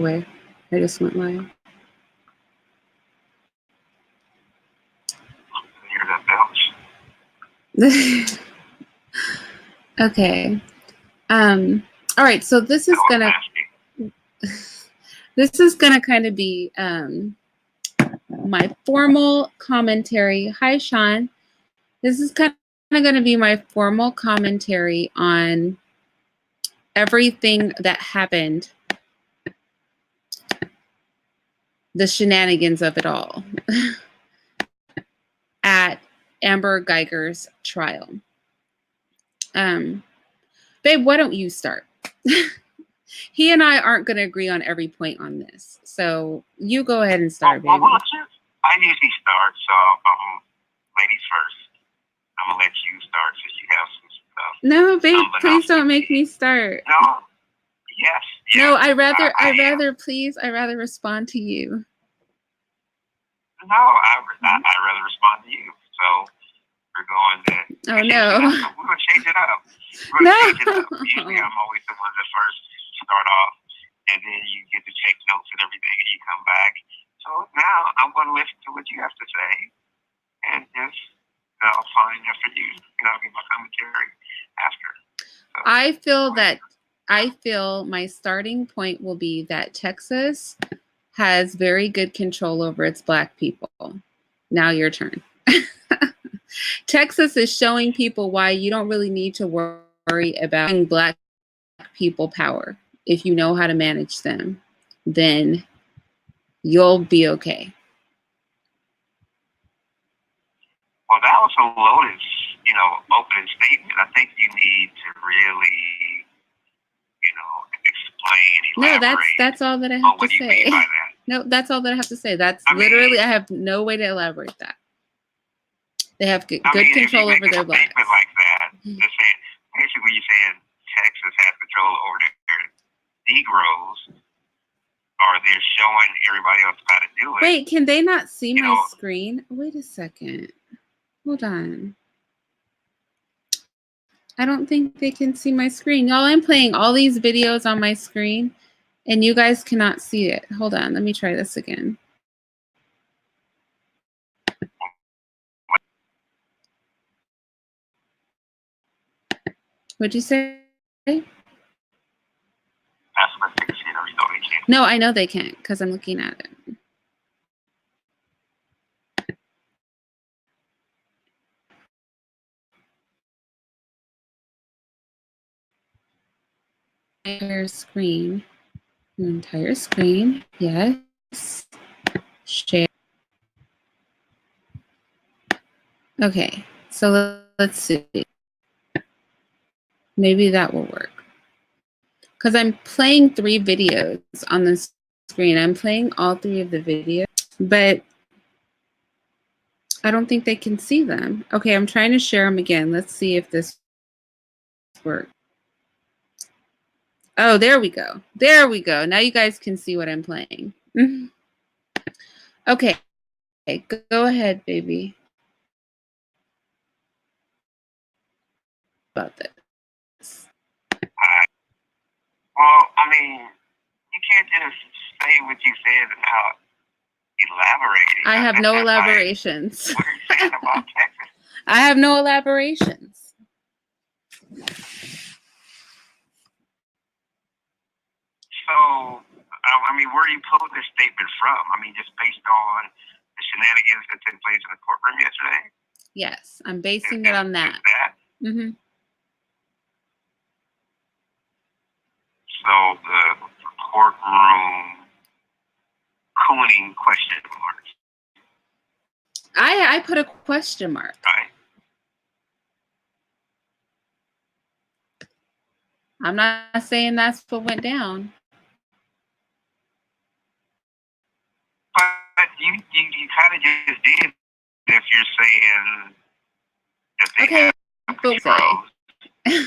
away. I just went live. Hear that belch? Okay. All right. So this is gonna kind of be my formal commentary. Hi, Sean. This is kind of going to be my formal commentary on everything that happened, the shenanigans of it all at Amber Geiger's trial. Babe, why don't you start? He and I aren't going to agree on every point on this. So you go ahead and start, baby. Well, I usually start, so ladies first. I'm going to let you start since you have some stuff. No, babe, please don't make me start. No? Yes. No, I'd rather respond to you. No, I'd rather respond to you. So we're going to... Oh, no. We're going to change it up. Usually I'm always the one that first start off, and then you get to take notes and everything, and you come back. So now I'm going to listen to what you have to say, and just I'll find after you. Give my commentary after. So, I feel my starting point will be that Texas has very good control over its Black people. Now your turn. Texas is showing people why you don't really need to worry about Black people power. If you know how to manage them, then you'll be okay. Well, that was a loaded, opening statement. I think you need to really, explain, elaborate. No, that's all that I have to say. What do you mean by that? No, that's all that I have to say. That's literally, I have no way to elaborate that. They have good control over their Blacks. Statement like that, basically you're saying Texas has control over their Negroes, or they're showing everybody else how to do it. Wait, can they not see my screen? Wait a second. Hold on. I don't think they can see my screen. Y'all, I'm playing all these videos on my screen, and you guys cannot see it. Hold on. Let me try this again. What'd you say? No, I know they can't because I'm looking at it. Entire screen. Yes. Share. Okay, so let's see. Maybe that will work. Because I'm playing 3 videos on the screen. I'm playing all 3 of the videos, but I don't think they can see them. Okay, I'm trying to share them again. Let's see if this works. Oh, there we go. There we go. Now you guys can see what I'm playing. Okay, go ahead, baby. About this. Well, you can't just say what you said without elaborating. I have no elaborations. What are you saying about Texas? I have no elaborations. So, where are you pulling this statement from? Just based on the shenanigans that took place in the courtroom yesterday? Yes, I'm basing it on that. Mm-hmm. So the courtroom cooning question marks. I put a question mark. Right. I'm not saying that's what went down. But you kind of just did if you're saying that they have control.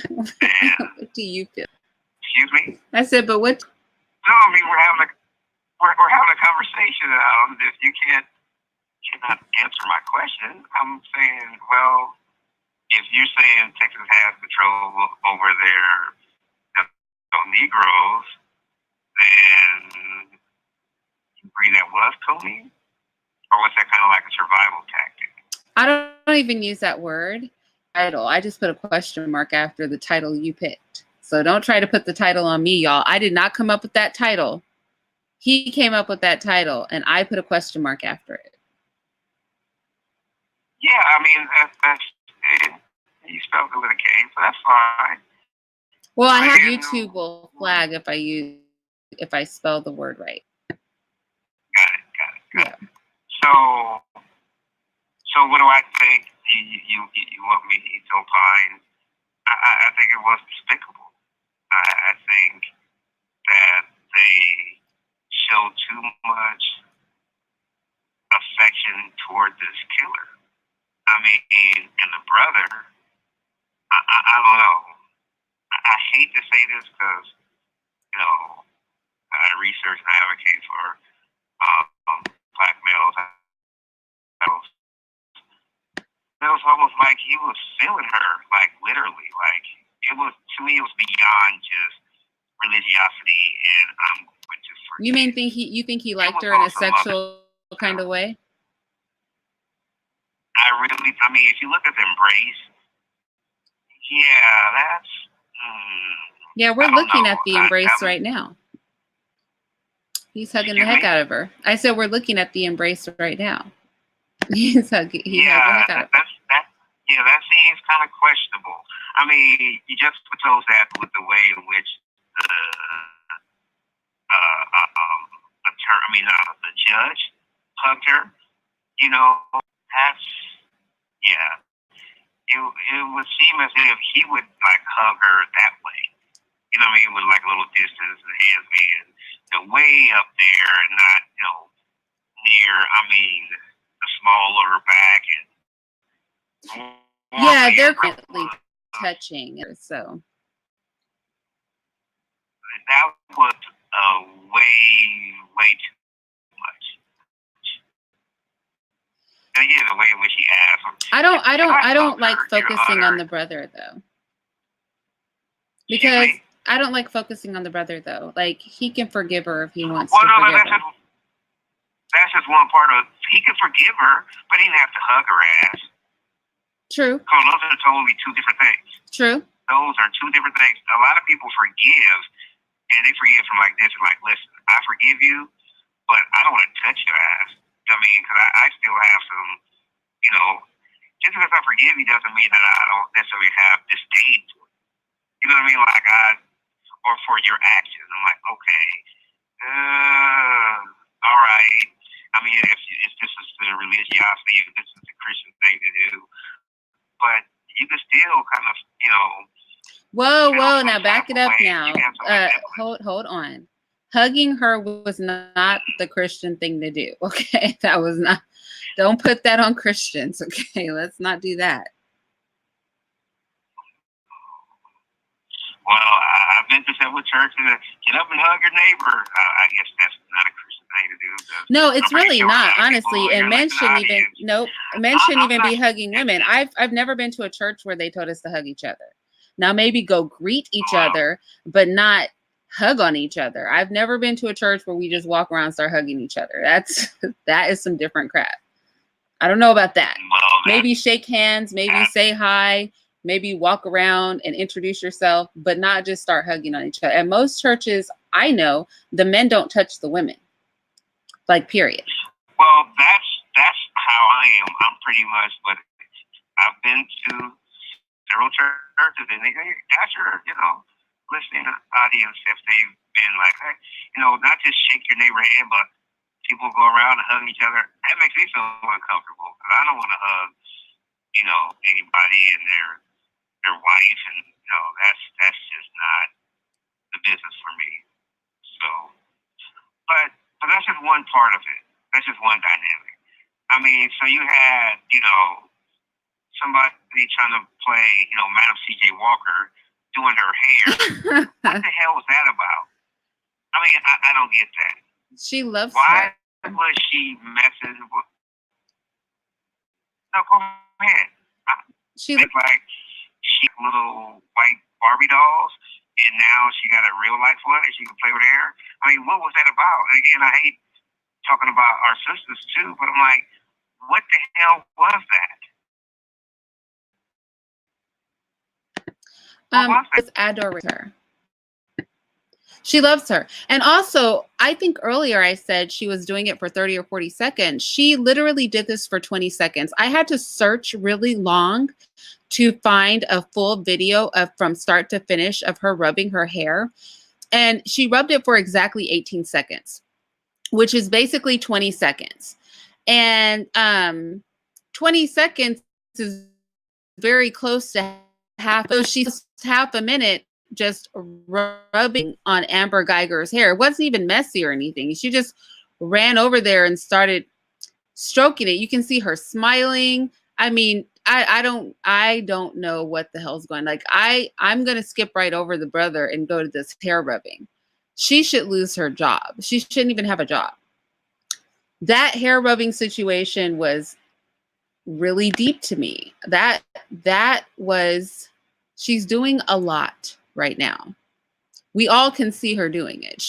What do you feel? Excuse me? I said, but what? No, we're having a conversation. If you cannot answer my question, I'm saying, well, if you're saying Texas has control over their Negroes, then you agree that was coding, or was that kind of like a survival tactic? I don't even use that word title. I just put a question mark after the title you picked. So don't try to put the title on me, y'all. I did not come up with that title. He came up with that title, and I put a question mark after it. Yeah, I mean, that's it. You spelled it with a K, so that's fine. Well, I have YouTube will flag if I spell the word right. Got it. So what do I think? You want me to opine? I think it was despicable. I think that they showed too much affection toward this killer. I mean, and the brother, I don't know. I hate to say this because, I research and advocate for black males. It was almost like he was feeling her, like literally. Like, it was, to me, it was beyond just religiosity, and I'm going to forget. You think he liked her in a sexual kind of way? I mean, if you look at the embrace, yeah, that's. Yeah, we're looking at the embrace right now. He's hugging the heck out of her. I said we're looking at the embrace right now. He's hugging the heck out of her. That seems kind of questionable. I mean, you just juxtapose that with the way in which the judge hugged her. That's it would seem as if he would like hug her that way. You know what I mean? With like a little distance and hands being way up there and not, near, the small of her back and yeah, they're currently touching, so that was way too much. And again, the way in which he asked him. I don't like focusing on the brother though. Because I don't like focusing on the brother though. Like, he can forgive her if he wants to forgive her. That's just one part of. He can forgive her, but he didn't have to hug her ass. True. So those are totally two different things. True. Those are two different things. A lot of people forgive, and they forgive from like this, and like, listen, I forgive you, but I don't want to touch your ass. I mean, because I still have some, just because I forgive you doesn't mean that I don't necessarily have disdain for it. You know what I mean? Like, or for your actions. I'm like, okay, all right. I mean, if this is the religiosity, if this is the Christian thing to do, but you can still kind of, Whoa! Now back it up. Now, hold on. Hugging her was not the Christian thing to do. Okay, that was not. Don't put that on Christians. Okay, let's not do that. Well, I've been to several churches. Get up and hug your neighbor. I guess that's not a Christian thing to do. No, it's really not, honestly. And men shouldn't even. Men shouldn't even be hugging women. I've never been to a church where they told us to hug each other. Now, maybe go greet each other, but not hug on each other. I've never been to a church where we just walk around and start hugging each other. That is some different crap. I don't know about that. Maybe shake hands, maybe say hi. Maybe walk around and introduce yourself, but not just start hugging on each other. At most churches, I know, the men don't touch the women. Like, period. Well, that's how I am. I'm pretty much, but I've been to several churches, and they ask your, listening audience if they've been like, hey, not just shake your neighbor's hand, but people go around and hug each other. That makes me feel uncomfortable because I don't want to hug, anybody and their wife, and that's just not the business for me. So, but that's just one part of it. That's just one dynamic. I mean, so you had somebody trying to play Madam C.J. Walker doing her hair. What the hell was that about? I mean, I don't get that. She loves Why her. was she messing with? No, go ahead. She like little white Barbie dolls. and now she got a real life one and she can play with hair. I mean, what was that about? And again, I hate talking about our sisters too, but I'm like, what the hell was that? It's adoring her. She loves her. And also, I think earlier I said she was doing it for 30 or 40 seconds. She literally did this for 20 seconds. I had to search really long to find a full video of from start to finish of her rubbing her hair. And she rubbed it for exactly 18 seconds, which is basically 20 seconds. And 20 seconds is very close to half. So she's half a minute just rubbing on Amber Geiger's hair. It wasn't even messy or anything. She just ran over there and started stroking it. You can see her smiling. I mean, I don't know what the hell's going on. Like I'm gonna skip right over the brother and go to this hair rubbing. She should lose her job. She shouldn't even have a job. That hair rubbing situation was really deep to me. That was, she's doing a lot right now. We all can see her doing it.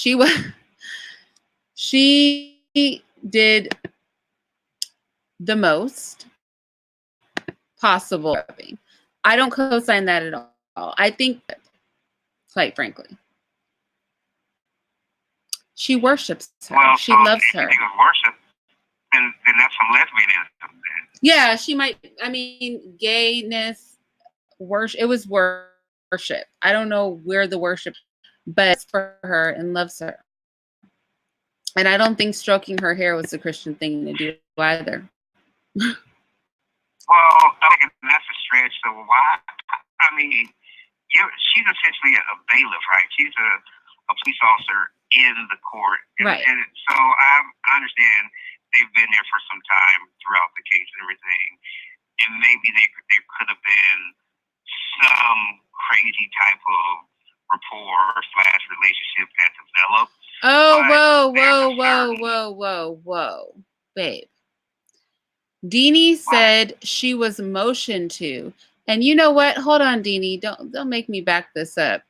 She did the most possible rubbing. I don't co-sign that at all. I think, quite frankly, she worships her. Well, she so loves if her. You think of worship, then that's some lesbianism. Then. Yeah, she might. I mean, gayness, worship. It was worship. I don't know where the worship, but it's for her and loves her. And I don't think stroking her hair was a Christian thing to do either. Well, I think that's a stretch. So why? I mean, she's essentially a bailiff, right? She's a police officer in the court, right? And so I understand they've been there for some time throughout the case and everything, and maybe there could have been some crazy type of rapport / relationship that developed. Oh, whoa, babe. Deanie said she was motioned to. And you know what? Hold on, Deanie. Don't make me back this up.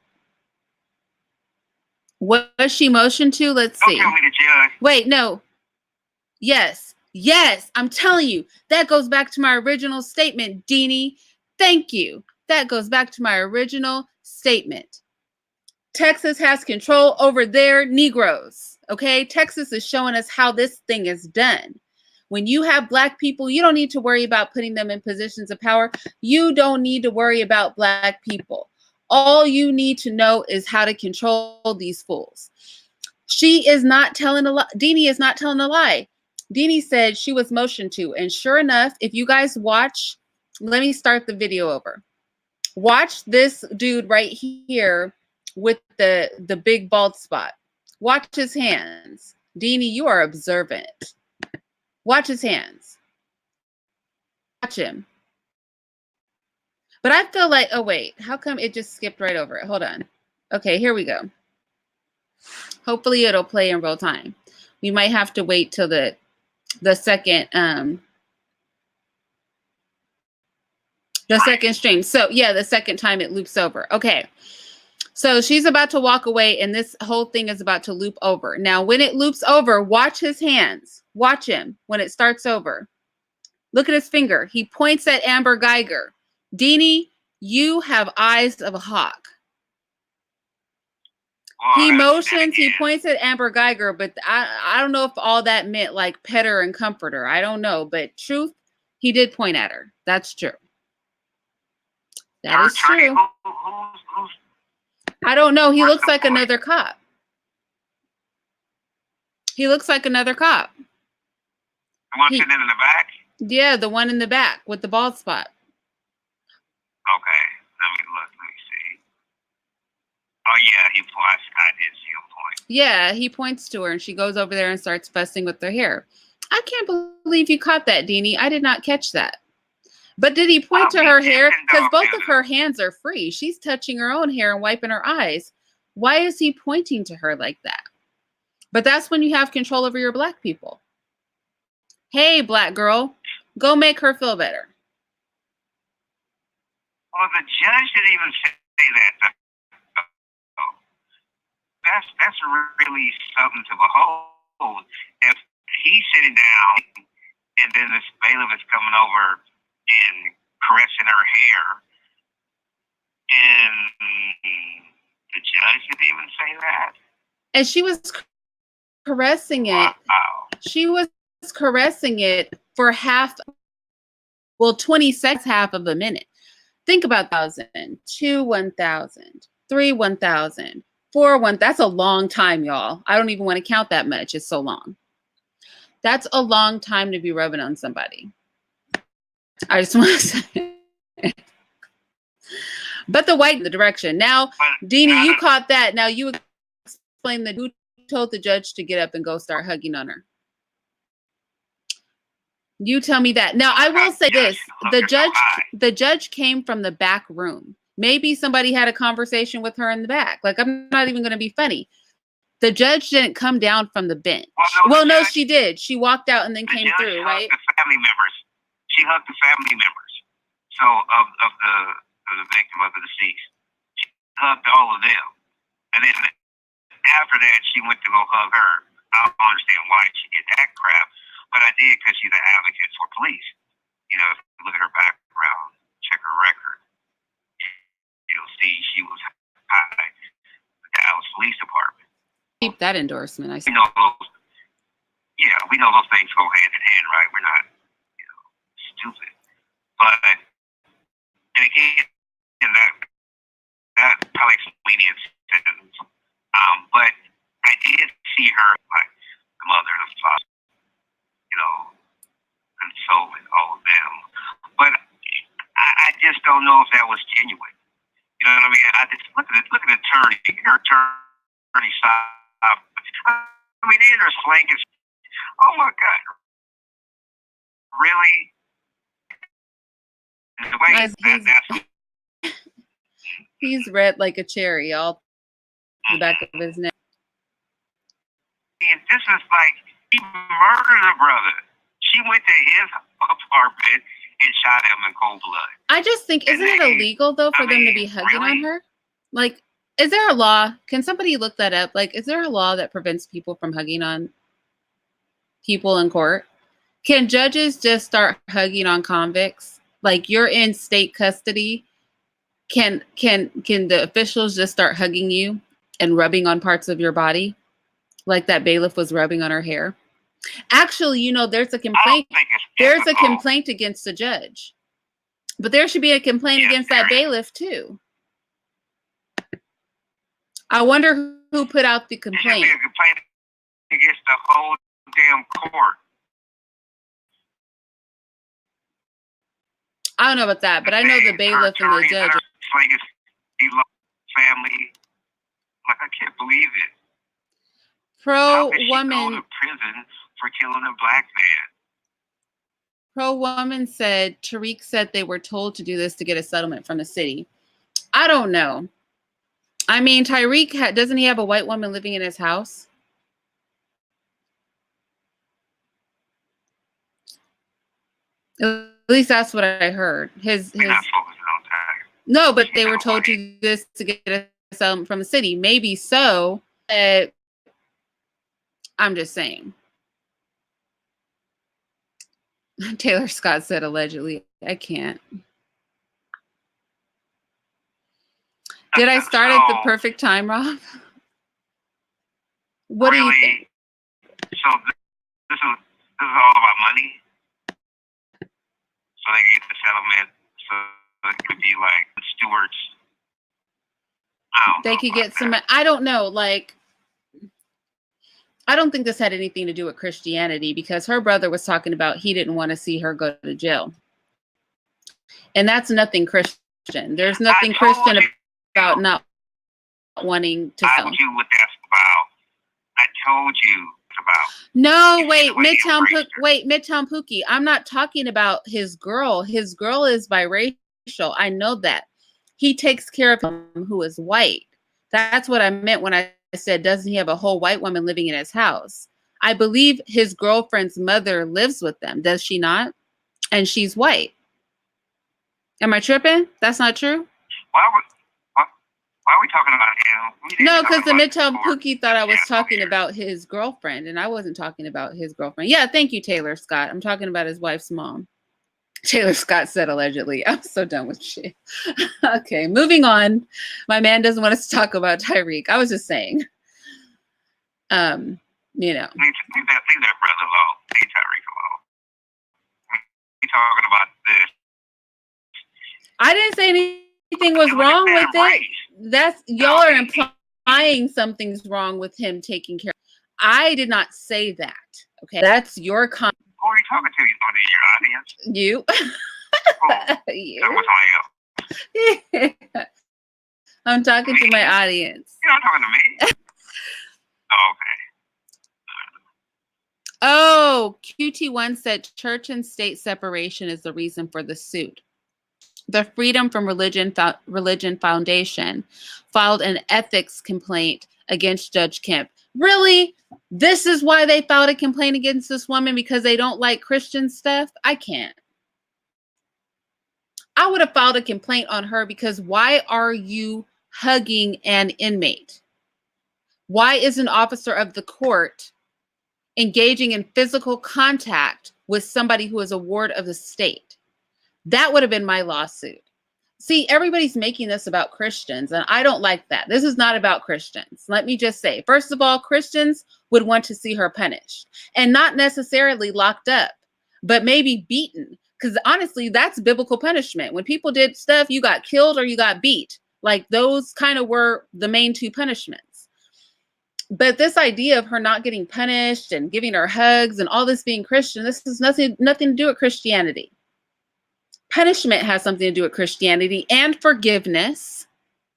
What was she motioned to? Let's see. Don't tell me to judge. Wait, no. Yes. I'm telling you. That goes back to my original statement, Deanie. Thank you. That goes back to my original statement. Texas has control over their Negroes. Okay? Texas is showing us how this thing is done. When you have Black people, you don't need to worry about putting them in positions of power. You don't need to worry about Black people. All you need to know is how to control these fools. She is not telling a lie. Deanie is not telling a lie. Deanie said she was motioned to. And sure enough, if you guys watch, let me start the video over. Watch this dude right here with the big bald spot. Watch his hands. Deanie, you are observant. Watch his hands. Watch him. But I feel like, oh wait, how come it just skipped right over it? Hold on. Okay, here we go. Hopefully it'll play in real time. We might have to wait till the second second stream. So yeah, the second time it loops over. Okay. So she's about to walk away and this whole thing is about to loop over. Now, when it loops over, watch his hands. Watch him when it starts over. Look at his finger. He points at Amber Geiger. Deanie, you have eyes of a hawk. He motions, he points at Amber Geiger, but I don't know if all that meant like pet her and comfort her. I don't know. But truth, he did point at her. That's true. That is true. I don't know. He looks like another cop. He looks like another cop. The one sitting in the back? Yeah, the one in the back with the bald spot. Okay, let me look. Let me see. Oh yeah, he points. I did see him point. Yeah, he points to her, and she goes over there and starts fussing with her hair. I can't believe you caught that, Deanie. I did not catch that. But did he point to her hair? Because both of her hands are free. She's touching her own hair and wiping her eyes. Why is he pointing to her like that? But that's when you have control over your Black people. Hey, Black girl, go make her feel better. Well, the judge didn't even say that. that's really something to behold. If he's sitting down and then this bailiff is coming over and caressing her hair, and the judge didn't even say that. And she was caressing it. Wow. She was caressing it for 20 seconds, half of a minute. Think about 1,000, 2, 1,000, 3, 1,000, 4, 1. That's a long time, y'all. I don't even want to count that much. It's so long. That's a long time to be rubbing on somebody. I just want to say. But the direction. Now, Deanie, you caught that. Now you explain who told the judge to get up and go start hugging on her. You tell me that. Now, I will say this. The judge came from the back room. Maybe somebody had a conversation with her in the back. Like, I'm not even going to be funny. The judge didn't come down from the bench. Well, no, she did. She walked out and then came through, right? The family members. She hugged the family members. So of the victim, of the deceased. She hugged all of them. And then after that, she went to go hug her. I don't understand why she did that crap, but I did because she's an advocate for police. You know, if you look at her background, check her record, you'll see she was hired the Dallas Police Department. Keep that endorsement. I see. We know those things go hand in hand, right? We're not, stupid. But and again, that probably some lenient sentence. But I did see her like the mother, the father, consoling all of them. But I just don't know if that was genuine. You know what I mean? I just look at the attorney. Her attorney side. I mean, they're slang is. Oh my God! Really? The way he's red like a cherry, all the back of his neck. And this is like he murdered her brother. She went to his apartment and shot him in cold blood. I just think, isn't it illegal though for them to be hugging on her? Like, is there a law? Can somebody look that up? Like, is there a law that prevents people from hugging on people in court? Can judges just start hugging on convicts? Like, you're in state custody. Can the officials just start hugging you and rubbing on parts of your body? Like that bailiff was rubbing on her hair. Actually, there's a complaint. There's a complaint against the judge. But there should be a complaint against that bailiff too. I wonder who put out the complaint. There should be a complaint against the whole damn court. I don't know about that, but I know the bailiff and the judge. Family. Like, I can't believe it. Pro-woman. How could she go to prison for killing a black man? Pro-woman said, Tariq said they were told to do this to get a settlement from the city. I don't know. I mean, Tariq, doesn't he have a white woman living in his house? At least that's what I heard. No, but they were told to do this to get a settlement from the city. Maybe so. I'm just saying. Taylor Scott said allegedly. I can't. Did I start at the perfect time, Rob? What do you think? So this is all about money. So they get the settlement. So it could be like stewards. They could get some. I don't know. Like, I don't think this had anything to do with Christianity, because her brother was talking about he didn't want to see her go to jail. And that's nothing Christian. There's nothing Christian about not wanting to sell. I told you what that's about. I told you about. No, wait, Midtown Pookie. I'm not talking about his girl. His girl is biracial. I know that. He takes care of him who is white. That's what I meant when I said, doesn't he have a whole white woman living in his house? I believe his girlfriend's mother lives with them. Does she not? And she's white. Am I tripping? That's not true? Why are we talking about him? We need No, to talk because the about Midtown sports. Pookie thought I was Yeah, talking here. about his girlfriend, and I wasn't talking about his girlfriend. Yeah, thank you, Taylor Scott. I'm talking about his wife's mom. Taylor Scott said allegedly. I'm so done with shit. Okay, moving on. My man doesn't want us to talk about Tyreek. I was just saying. You know. Leave that brother alone. Leave Tyreek alone. We talking about this. I didn't say anything was wrong with it. That's y'all are implying something's wrong with him taking care. I did not say that. Okay, that's your comment. Who are you talking to? You your audience? You. You. I'm talking to my audience. You're not talking to me. Oh, okay. Oh, QT1 said church and state separation is the reason for the suit. The Freedom from Religion Foundation filed an ethics complaint against Judge Kemp. Really? This is why they filed a complaint against this woman, because they don't like Christian stuff? I can't. I would have filed a complaint on her because why are you hugging an inmate? Why is an officer of the court engaging in physical contact with somebody who is a ward of the state? That would have been my lawsuit. See, everybody's making this about Christians, and I don't like that. This is not about Christians. Let me just say, first of all, Christians would want to see her punished, and not necessarily locked up, but maybe beaten. Because honestly, that's biblical punishment. When people did stuff, you got killed or you got beat. Like those kind of were the main two punishments. But this idea of her not getting punished and giving her hugs and all this being Christian, this has nothing to do with Christianity. Punishment has something to do with Christianity and forgiveness.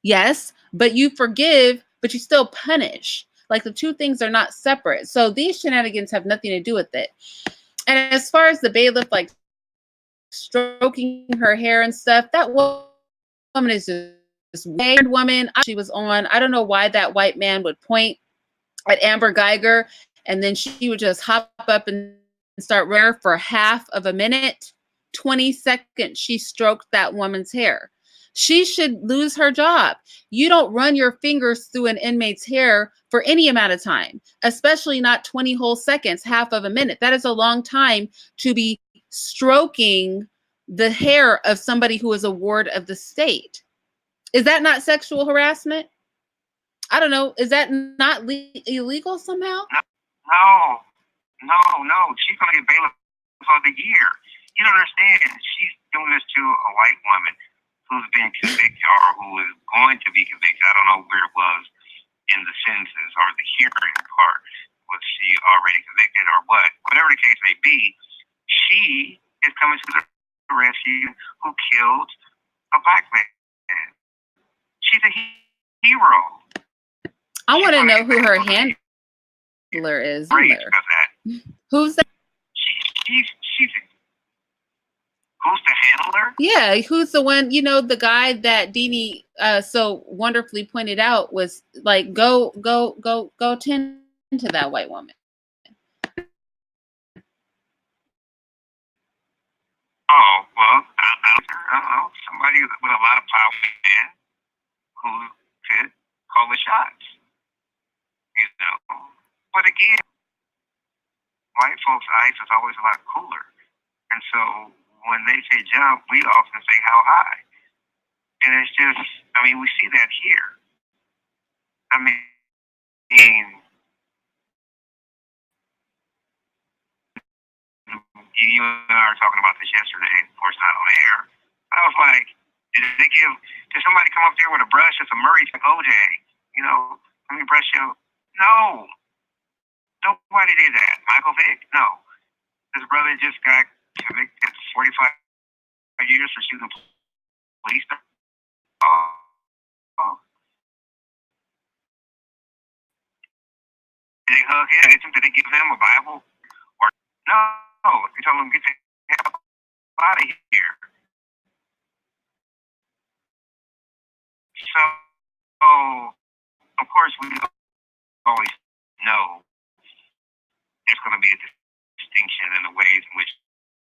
Yes, but you forgive, but you still punish. Like the two things are not separate. So these shenanigans have nothing to do with it. And as far as the bailiff, like stroking her hair and stuff, that woman is this weird woman. She was on. I don't know why that white man would point at Amber Geiger and then she would just hop up and start running for half of a minute. 20 seconds, she stroked that woman's hair. She should lose her job. You don't run your fingers through an inmate's hair for any amount of time, especially not 20 whole seconds, half of a minute. That is a long time to be stroking the hair of somebody who is a ward of the state. Is that not sexual harassment? I don't know. Is that not illegal somehow? No. She's going to get bailiff for the year. You don't understand. She's doing this to a white woman who's been convicted or who is going to be convicted. I don't know where it was in the sentences or the hearing part. Was she already convicted or what? Whatever the case may be, she is coming to the rescue who killed a black man. She's a hero. I want to know who her handler is. Who's that? She's who's the handler? Yeah, who's the one, you know, the guy that Deanie so wonderfully pointed out was like, go tend to that white woman. Oh, well, I don't know. Somebody with a lot of power, man, who could call the shots. You know. But again, white folks' eyes is always a lot cooler. And so when they say jump, we often say how high. And it's just, I mean, we see that here. I mean, you and I were talking about this yesterday, of course not on air. I was like, did somebody come up there with a brush and some Murray like OJ? You know, let me brush you. No. Nobody did that. Michael Vick? No. His brother just got convicted 45 years for shooting police. Did they hug him? Did they give him a Bible? Or no? They told him get the hell out of here. So, of course, we always know there's going to be a distinction in the ways in which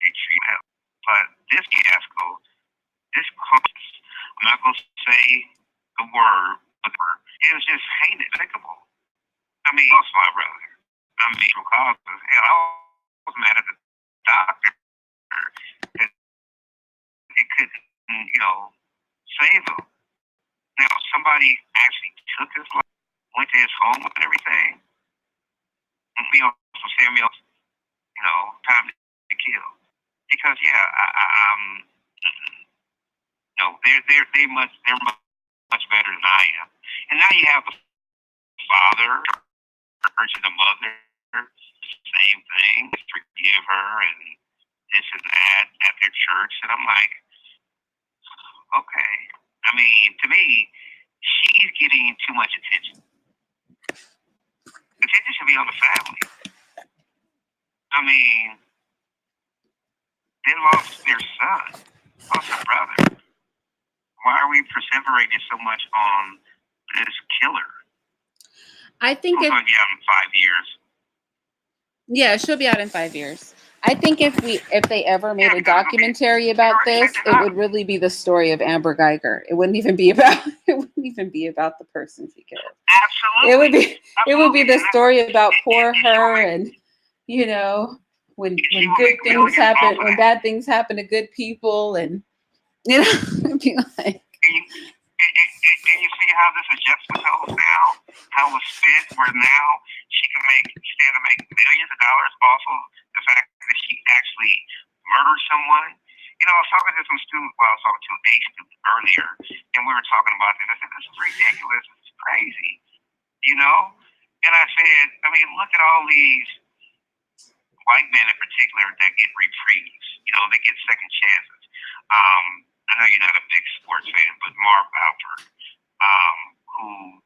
they treat him. But this fiasco, I'm not going to say the word, It was just hate despicable. I mean, also my brother. I mean, causes. Hell, I was mad at the doctor that it couldn't, save him. Now, somebody actually took his life, went to his home and everything, and for Samuel's, time to kill. Because they're much better than I am. And now you have the father urging the mother, same thing, forgive her and this and that at their church. And I'm like, okay. I mean, to me, she's getting too much attention. Attention should be on the family. I mean, they lost their son, lost their brother. Why are we perseverating so much on this killer? I think it's going to be out in 5 years. Yeah, she'll be out in 5 years. I think if they ever made a documentary about this, it would really be the story of Amber Geiger. It wouldn't even be about the person she killed. Absolutely. It would be the story about poor her, and when good things happen, when bad things happen to good people, and it'd be like. And you see how this is juxtaposed now? How it was spent where now she can stand to make millions of dollars off of the fact that she actually murdered someone. I was talking to some students, I was talking to a student earlier, and we were talking about this. I said, this is ridiculous. It's crazy. And I said, I mean, look at all these white men in particular that get reprieves. They get second chances. I know you're not a big sports fan, but Marv Alpert, who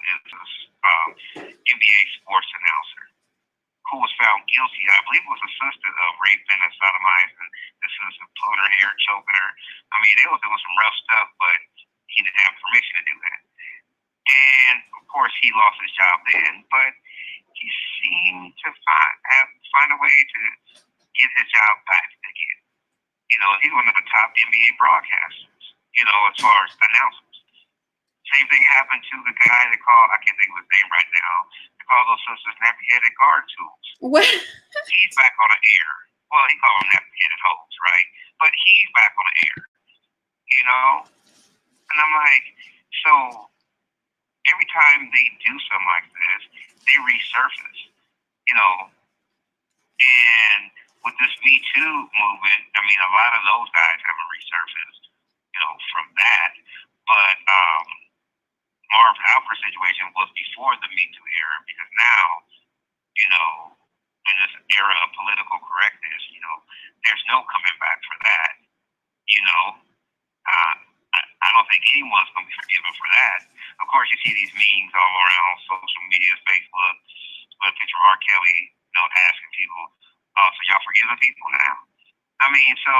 is a NBA sports announcer, who was found guilty. I believe it was a sister of raping and sodomizing this sister, pulling her hair, choking her. I mean, they were doing some rough stuff, but he didn't have permission to do that. And of course, he lost his job then, but he seemed to find a way to get his job back again. He's one of the top NBA broadcasters, as far as announcers. Same thing happened to the guy that called, I can't think of his name right now, they called those sisters nappy-headed guard tools. What? He's back on the air. Well, he called them nappy-headed hoes, right? But he's back on the air, And I'm like, so every time they do something like this, they resurface, and with this Me Too movement, I mean, a lot of those guys haven't resurfaced, from that. But Marv Alpert's situation was before the Me Too era, because now, in this era of political correctness, there's no coming back for that. I don't think anyone's going to be forgiven for that. Of course, you see these memes all around social media, Facebook, with a picture of R. Kelly, asking people, so y'all forgiving people now? I mean, so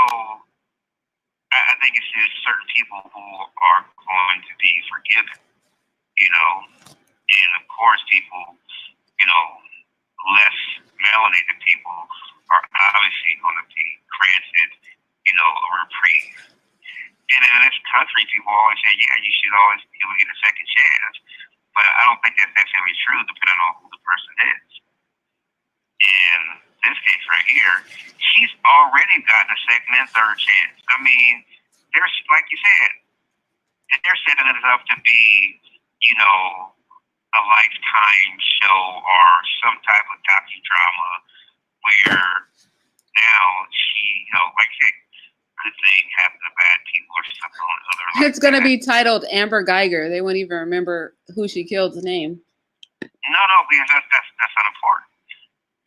I think it's just certain people who are going to be forgiven, and of course people, less melanated people are obviously going to be granted, a reprieve. And in this country, people always say, yeah, you should always be able to get a second chance. But I don't think that's necessarily true, depending on who the person is. In this case right here, he's already gotten a second and third chance. I mean, there's, like you said, they're setting it up to be, a Lifetime show or some type of docudrama where now she, like I said, good thing happen to bad people or something or other. It's going to be titled Amber Geiger. They won't even remember who she killed's name. No, because that's not important.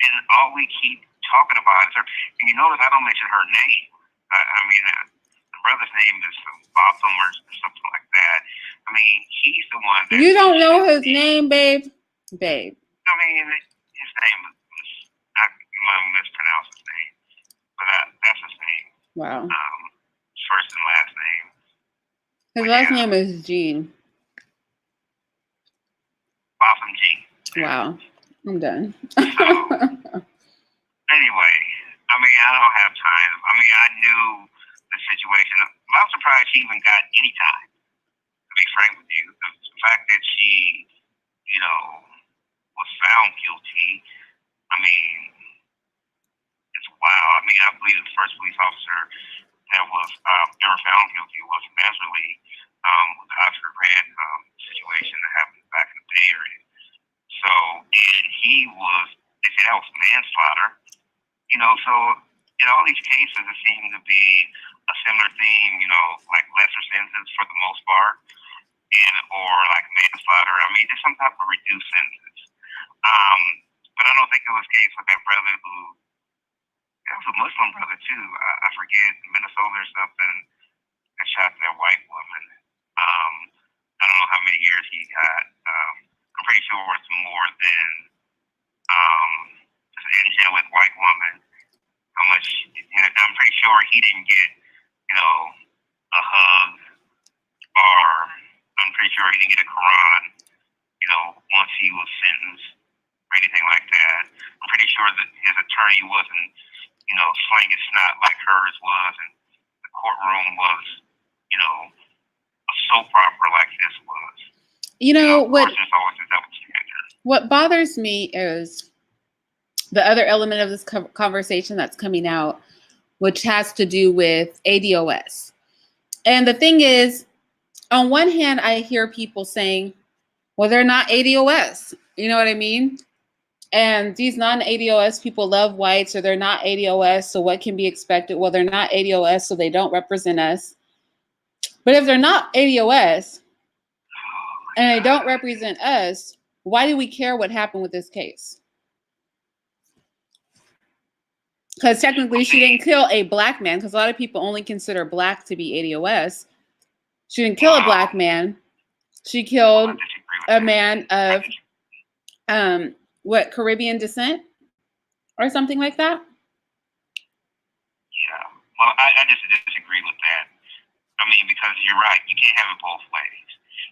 And all we keep talking about is her. And you notice I don't mention her name. I mean, the brother's name is Botham or something like that. I mean, he's the one that... You don't know his name, babe? Babe. I mean, his name is... I might mispronounce his name. But that's his name. Wow. First and last name. His last name is Gene. Botham Gene. Wow. I'm done. So, anyway, I mean, I don't have time. I mean, I knew the situation. I'm surprised she even got any time, to be frank with you. The the fact that she, was found guilty, I mean, it's wow. I mean, I believe the first police officer that was ever found guilty was Messerly, with the Oscar Grant situation that happened back in the Bay Area. So, and they said that was manslaughter. So in all these cases, it seemed to be a similar theme, like lesser sentences for the most part, or like manslaughter. I mean, just some type of reduced sentence. But I don't think it was the case with that brother who, that was a Muslim brother too. I forget, Minnesota or something, that shot that white woman. I don't know how many years he got. I'm pretty sure it's more than just in jail with white woman. How much? I'm pretty sure he didn't get, a hug, or I'm pretty sure he didn't get a Quran, once he was sentenced or anything like that. I'm pretty sure that his attorney wasn't, slinging snot like hers was, and the courtroom was, a soap opera like this was. What bothers me is the other element of this conversation that's coming out, which has to do with ADOS. And the thing is, on one hand, I hear people saying, well, they're not ADOS. You know what I mean? And these non-ADOS people love whites, or they're not ADOS, so what can be expected? Well, they're not ADOS, so they don't represent us. But if they're not ADOS and they don't represent us, why do we care what happened with this case? Because technically she didn't kill a black man, because a lot of people only consider black to be ADOS. She didn't kill a black man. She killed a man of Caribbean descent or something like that? Yeah. Well, I just disagree with that. I mean, because you're right. You can't have it both ways.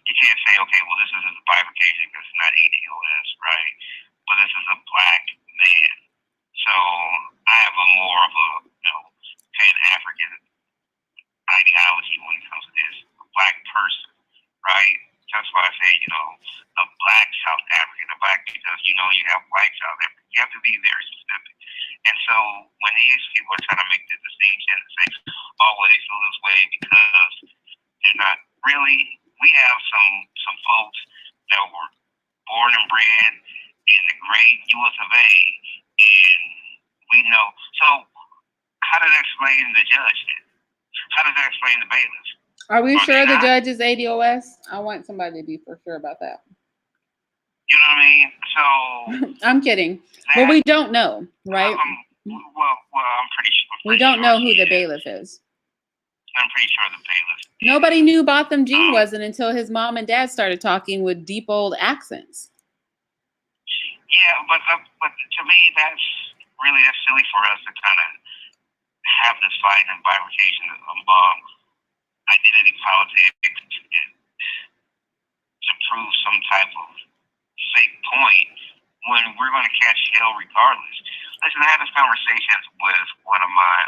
You can't say, okay, well, this is a bifurcation because it's not ADOS, right? But this is a black man. So I have a more of a, Pan-African ideology when it comes to this. A black person, right? That's why I say, a black South African, a black, because, you have white South African. You have to be very specific. And so when these people are trying to make the distinction and say, oh, well, they feel this way because they're not really, we have some folks that were born and bred in the great US of A, and we know. So how does that explain the judge then? How does that explain the bailiff? Are we sure the judge is ADOS? I want somebody to be for sure about that. You know what I mean? So I'm kidding. Well, we don't know, right? I'm pretty sure. We don't know who the bailiff is. I'm pretty sure the bailiff. Nobody knew Botham Jean wasn't until his mom and dad started talking with deep old accents. Yeah, but to me, that's silly for us to kind of have this fight and bifurcation among identity politics to prove some type of fake point when we're going to catch hell regardless. Listen, I had this conversation with one of my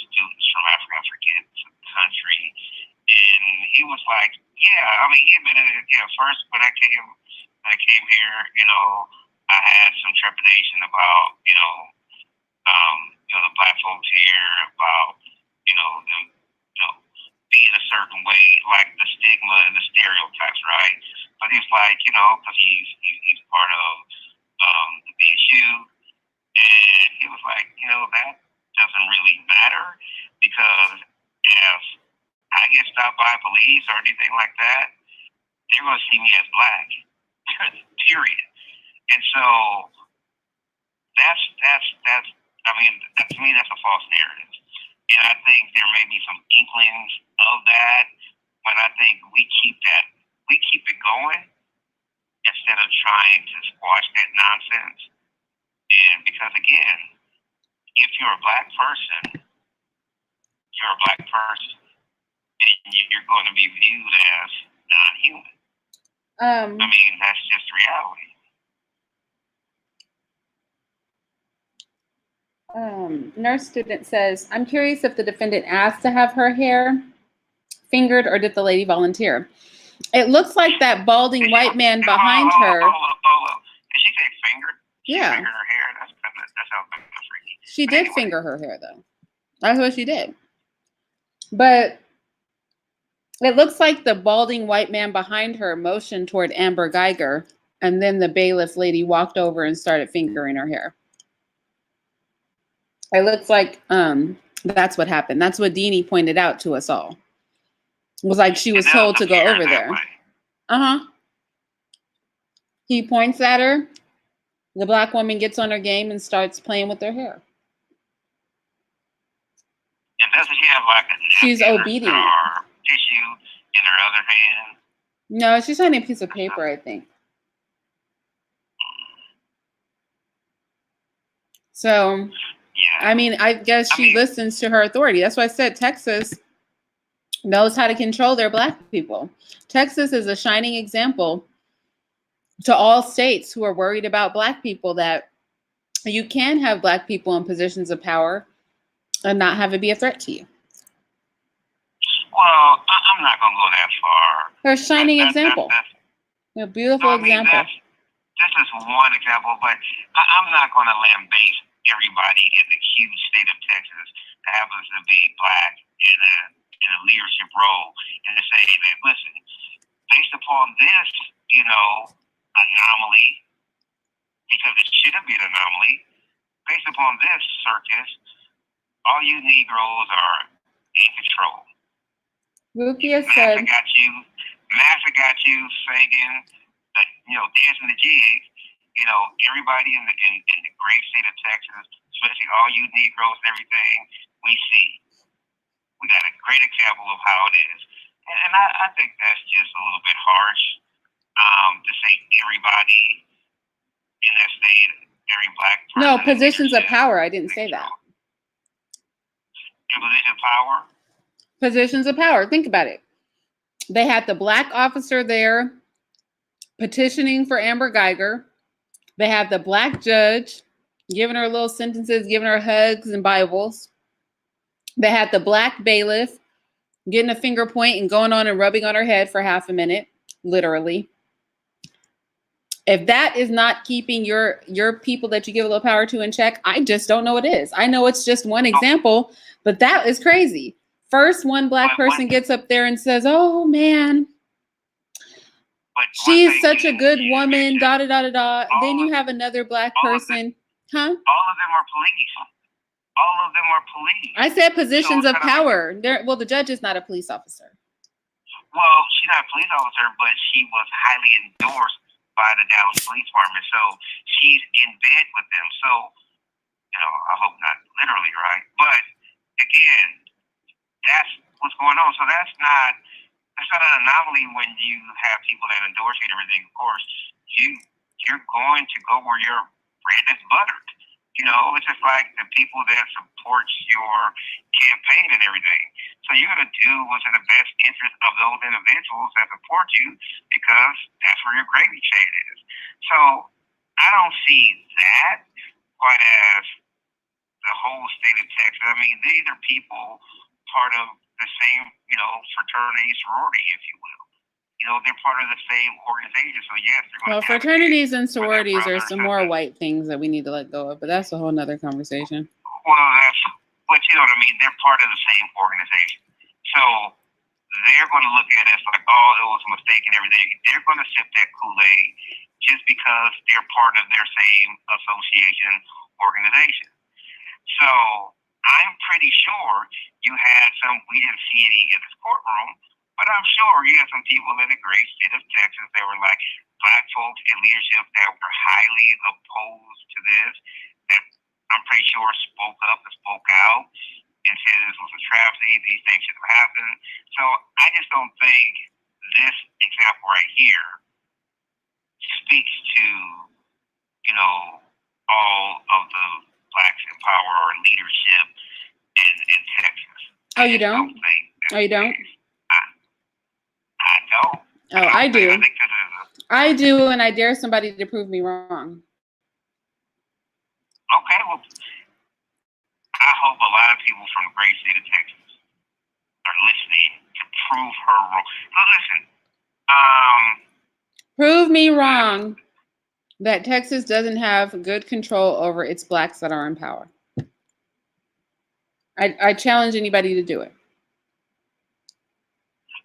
students from Africa, I forget the country, and he was like, yeah, I mean, he admitted it, first when I came here, I had some trepidation about, the black folks here, about, them, being a certain way, like the stigma and the stereotypes, right? But he's like, because he's part of the BSU, and he was like, that doesn't really matter, because if I get stopped by police or anything like that, they're going to see me as black, period. And so that's I mean, to me, that's a false narrative. And I think there may be some inklings of that, but I think we keep it going instead of trying to squash that nonsense. And because again, if you're a black person, you're a black person, and you're going to be viewed as non-human. I mean, that's just reality. Nurse student says, I'm curious if the defendant asked to have her hair fingered or did the lady volunteer? It looks like that balding white man behind her. Did she say finger? Yeah. Fingered her hair? That sounds kind of freaky. She did finger her hair, though. That's what she did. But it looks like the balding white man behind her motioned toward Amber Geiger, and then the bailiff lady walked over and started fingering her hair. It looks like that's what happened. That's what Deanie pointed out to us all. It was like she was told to go over there. Uh-huh. He points at her. The black woman gets on her game and starts playing with her hair. And doesn't she have like a she's obedient. Or tissue in her other hand? No, she's holding a piece of paper, I think. So, yeah. I mean, I guess she listens to her authority. That's why I said Texas knows how to control their black people. Texas is a shining example to all states who are worried about black people that you can have black people in positions of power and not have it be a threat to you. Well, I'm not going to go that far. Her shining example. A beautiful example. This is one example, but I'm not going to lambaste everybody in the huge state of Texas that happens to be black in a leadership role and to say that, listen, based upon this, anomaly, because it shouldn't be an anomaly, based upon this circus, all you Negroes are in control. Rukia said, Massa got you singing, dancing the jig. Everybody in the great state of Texas, especially all you Negroes and everything, we see. We got a great example of how it is. And I think that's just a little bit harsh to say everybody in that state, every black person. No, positions of power. I didn't say that. Positions of power? Positions of power. Think about it. They had the black officer there petitioning for Amber Geiger. They had the black judge giving her little sentences, giving her hugs and Bibles. They had the black bailiff getting a finger point and going on and rubbing on her head for half a minute, literally. If that is not keeping your people that you give a little power to in check, I just don't know what is. I know it's just one example, but that is crazy. First, one black person gets up there and says, "Oh man, she's such a good woman." Da da da da da. Then you have another black person, huh? All of them are police. All of them are police. I said positions of power. Well, the judge is not a police officer. Well, she's not a police officer, but she was highly endorsed by the Dallas Police Department, so she's in bed with them. So, I hope not literally, right? But again, that's what's going on. So that's not an anomaly when you have people that endorse you and everything. Of course, you're going to go where your bread is buttered. It's just like the people that support your campaign and everything. So you're going to do what's in the best interest of those individuals that support you because that's where your gravy chain is. So I don't see that quite as the whole state of Texas. I mean, these are people part of the same, fraternity, sorority, if you will. They're part of the same organization. So yes, they're going to fraternities and sororities are some more white things that we need to let go of, but that's a whole nother conversation. Well, but you know what I mean? They're part of the same organization. So they're going to look at us like, oh, it was a mistake and everything. They're going to sip that Kool-Aid just because they're part of their same association organization. So I'm pretty sure you had some, we didn't see any in this courtroom, but I'm sure you had some people in the great state of Texas that were like black folks in leadership that were highly opposed to this, that I'm pretty sure spoke up and spoke out and said this was a travesty, these things should have happened. So I just don't think this example right here speaks to, all of the blacks in power or leadership in Texas. Oh, you don't? Oh, you don't? I don't. Oh, I do. I do, and I dare somebody to prove me wrong. Okay, well, I hope a lot of people from the great state of Texas are listening to prove her wrong. So listen, Prove me wrong that Texas doesn't have good control over its blacks that are in power. I challenge anybody to do it.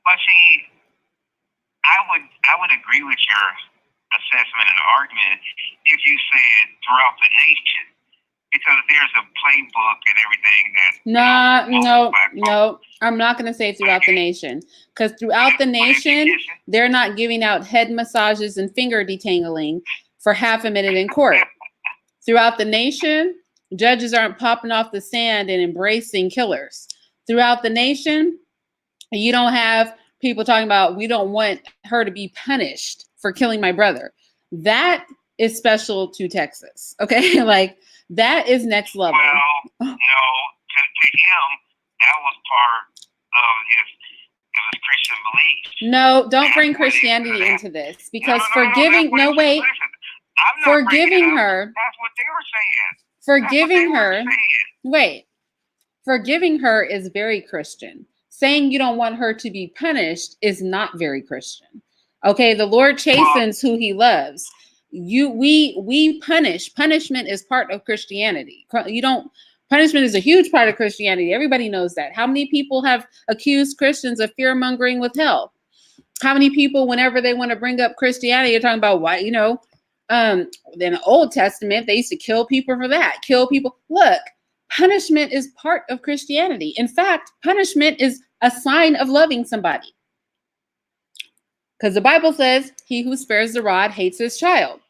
But see, I would agree with your assessment and argument if you said throughout the nation, because there's a playbook and everything that. No. I'm not going to say throughout the nation, because throughout the nation, they're not giving out head massages and finger detangling for half a minute in court. Throughout the nation, judges aren't popping off the sand and embracing killers. Throughout the nation, you don't have people talking about, we don't want her to be punished for killing my brother. That is special to Texas. Okay. Like, that is next level. Well, no, to him, that was part of his Christian beliefs. No, don't bring Christianity into this, because forgiving her. That's what they were saying. Forgiving her is very Christian. Saying you don't want her to be punished is not very Christian. Okay, the Lord chastens who he loves. We punish. Punishment is part of Christianity. Punishment is a huge part of Christianity. Everybody knows that. How many people have accused Christians of fear-mongering with hell? How many people, whenever they want to bring up Christianity, are talking about why, in the Old Testament, they used to kill people for that. Kill people. Look, punishment is part of Christianity. In fact, punishment is a sign of loving somebody. Because the Bible says, he who spares the rod hates his child.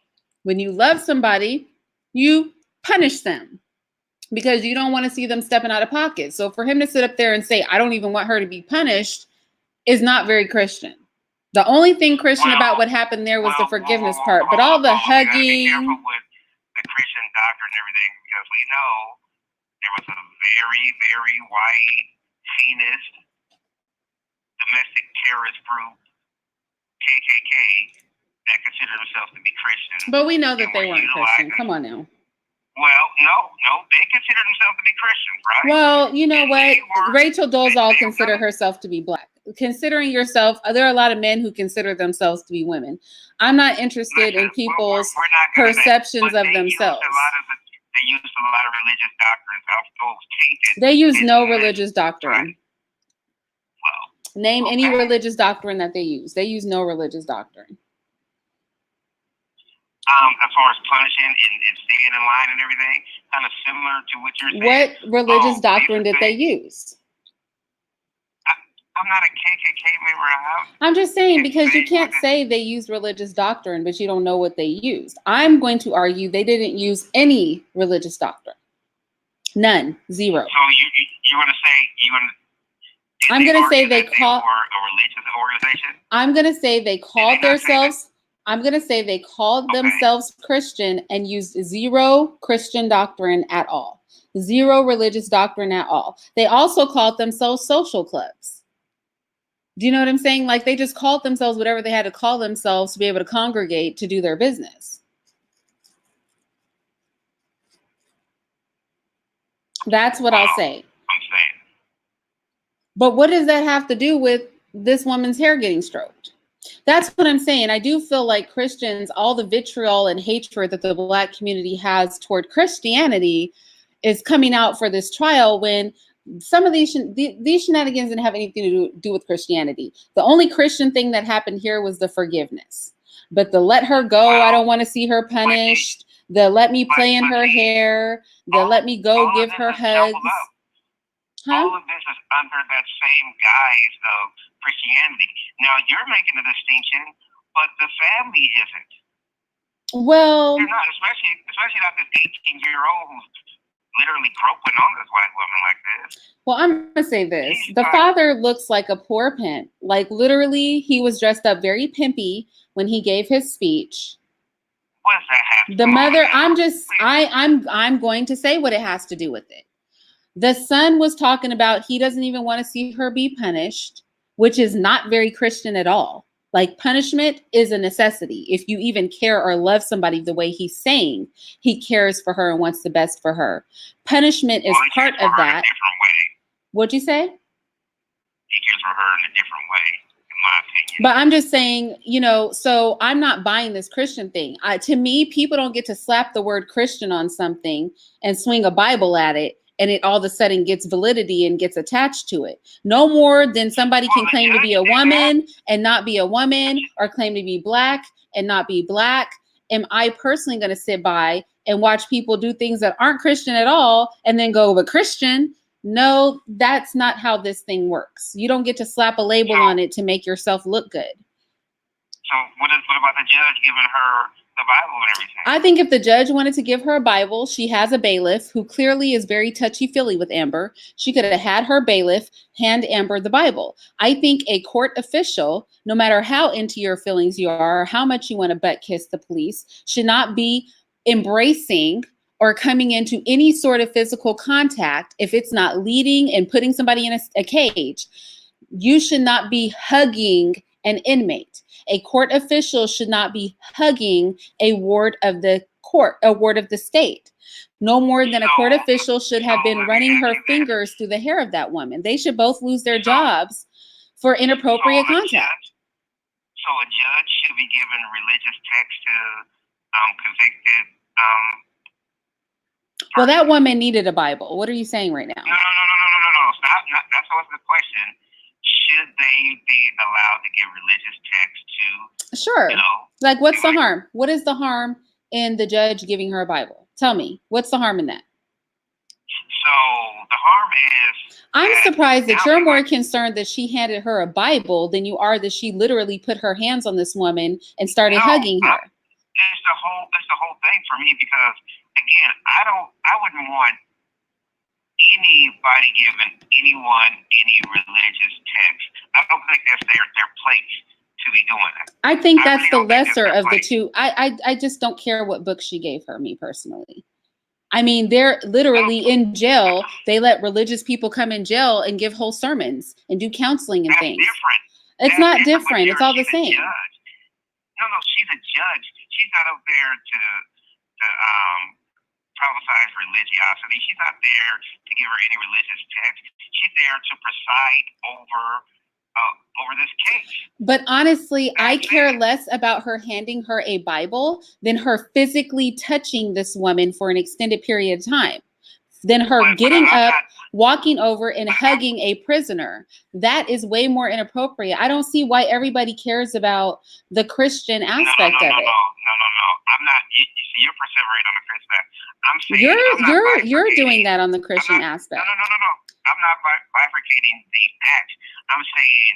When you love somebody, you punish them because you don't want to see them stepping out of pocket. So for him to sit up there and say, I don't even want her to be punished, is not very Christian. The only thing Christian about what happened there was the forgiveness part, but all the hugging. Be careful with the Christian doctrine and everything, because we know there was a very, very white, heinous, domestic terrorist group, KKK, that considered themselves to be Christian. But we know that they weren't Christian. Come on now. Well, no, they considered themselves to be Christians, right? Well, you know what? Rachel Dolezal considered herself to be black. Considering yourself, there are a lot of men who consider themselves to be women. I'm not interested in people's perceptions of themselves. They used a lot of religious doctrines. They use no religious doctrine. Right? Well, name any religious doctrine that they use. They use no religious doctrine. As far as punishing and staying in line and everything, kind of similar to what you're saying. What religious doctrine did they use? I'm not a KKK member. I'm just saying, because you can't say they used religious doctrine, but you don't know what they used. I'm going to argue they didn't use any religious doctrine. None. Zero. So you want to say I'm going to say they called a religious organization. I'm going to say they called themselves. I'm going to say they called themselves Christian and used zero Christian doctrine at all. Zero religious doctrine at all. They also called themselves social clubs. Do you know what I'm saying? Like, they just called themselves whatever they had to call themselves to be able to congregate to do their business. That's what I'll say. I'm saying. But what does that have to do with this woman's hair getting stroked? That's what I'm saying. I do feel like Christians, all the vitriol and hatred that the Black community has toward Christianity is coming out for this trial, when some of these shenanigans didn't have anything to do with Christianity. The only Christian thing that happened here was the forgiveness. But the let her go, I don't want to see her punished. The let me play in her hair. The let me go give her hugs. All of this is under that same guise of Christianity. Now, you're making a distinction, but the family isn't. Well, they're not, especially not this 18-year-old who's literally groping on this white woman like this. Well, I'm going to say this. The father looks like a poor pimp. Like, literally, he was dressed up very pimpy when he gave his speech. What does that have to do? The mother, I'm going to say what it has to do with it. The son was talking about he doesn't even want to see her be punished, which is not very Christian at all. Like, punishment is a necessity. If you even care or love somebody the way he's saying, he cares for her and wants the best for her. Punishment is part of that. What'd you say? He cares for her in a different way. my opinion. But I'm just saying, so I'm not buying this Christian thing. To me, people don't get to slap the word Christian on something and swing a Bible at it, and it all of a sudden gets validity and gets attached to it. No more than somebody can claim to be a woman and not be a woman, or claim to be black and not be black. Am I personally going to sit by and watch people do things that aren't Christian at all and then go, but Christian? No, that's not how this thing works. You don't get to slap a label on it to make yourself look good. So what about the judge giving her the Bible and everything? I think if the judge wanted to give her a Bible, she has a bailiff who clearly is very touchy-feely with Amber. She could have had her bailiff hand Amber the Bible. I think a court official, no matter how into your feelings you are, or how much you want to butt kiss the police, should not be embracing or coming into any sort of physical contact if it's not leading and putting somebody in a cage. You should not be hugging an inmate. A court official should not be hugging a ward of the court, a ward of the state. No more than a court official should have been running her fingers through the hair of that woman. They should both lose their jobs for inappropriate contact. So a judge should be given religious text to convicted. Well, that woman needed a Bible. What are you saying right now? No. Not, that's what's the question. Should they be allowed to give religious text to? Sure. Like, what's the harm? What is the harm in the judge giving her a Bible? Tell me, what's the harm in that? So the harm is, I'm surprised that you're more concerned that she handed her a Bible than you are that she literally put her hands on this woman and started hugging her. It's the whole thing for me, because again, I wouldn't want anybody giving anyone any religious text. I don't think that's their place to be doing that. I think that's the lesser of the two. I just don't care what book she gave her, me personally. I mean, they're literally in jail. They let religious people come in jail and give whole sermons and do counseling and things. Different. It's not different. It's all the same. No, she's a judge. She's not up there to prophesize religiosity. She's not there to give her any religious text. She's there to preside over this case. But honestly, I care less about her handing her a Bible than her physically touching this woman for an extended period of time. Than her getting up, walking over and hugging a prisoner. That is way more inappropriate. I don't see why everybody cares about the Christian aspect of it. No. I'm not. You see, you're perseverating on the Christian aspect. I'm saying you're doing that on the Christian aspect. No. I'm not bifurcating the act. I'm saying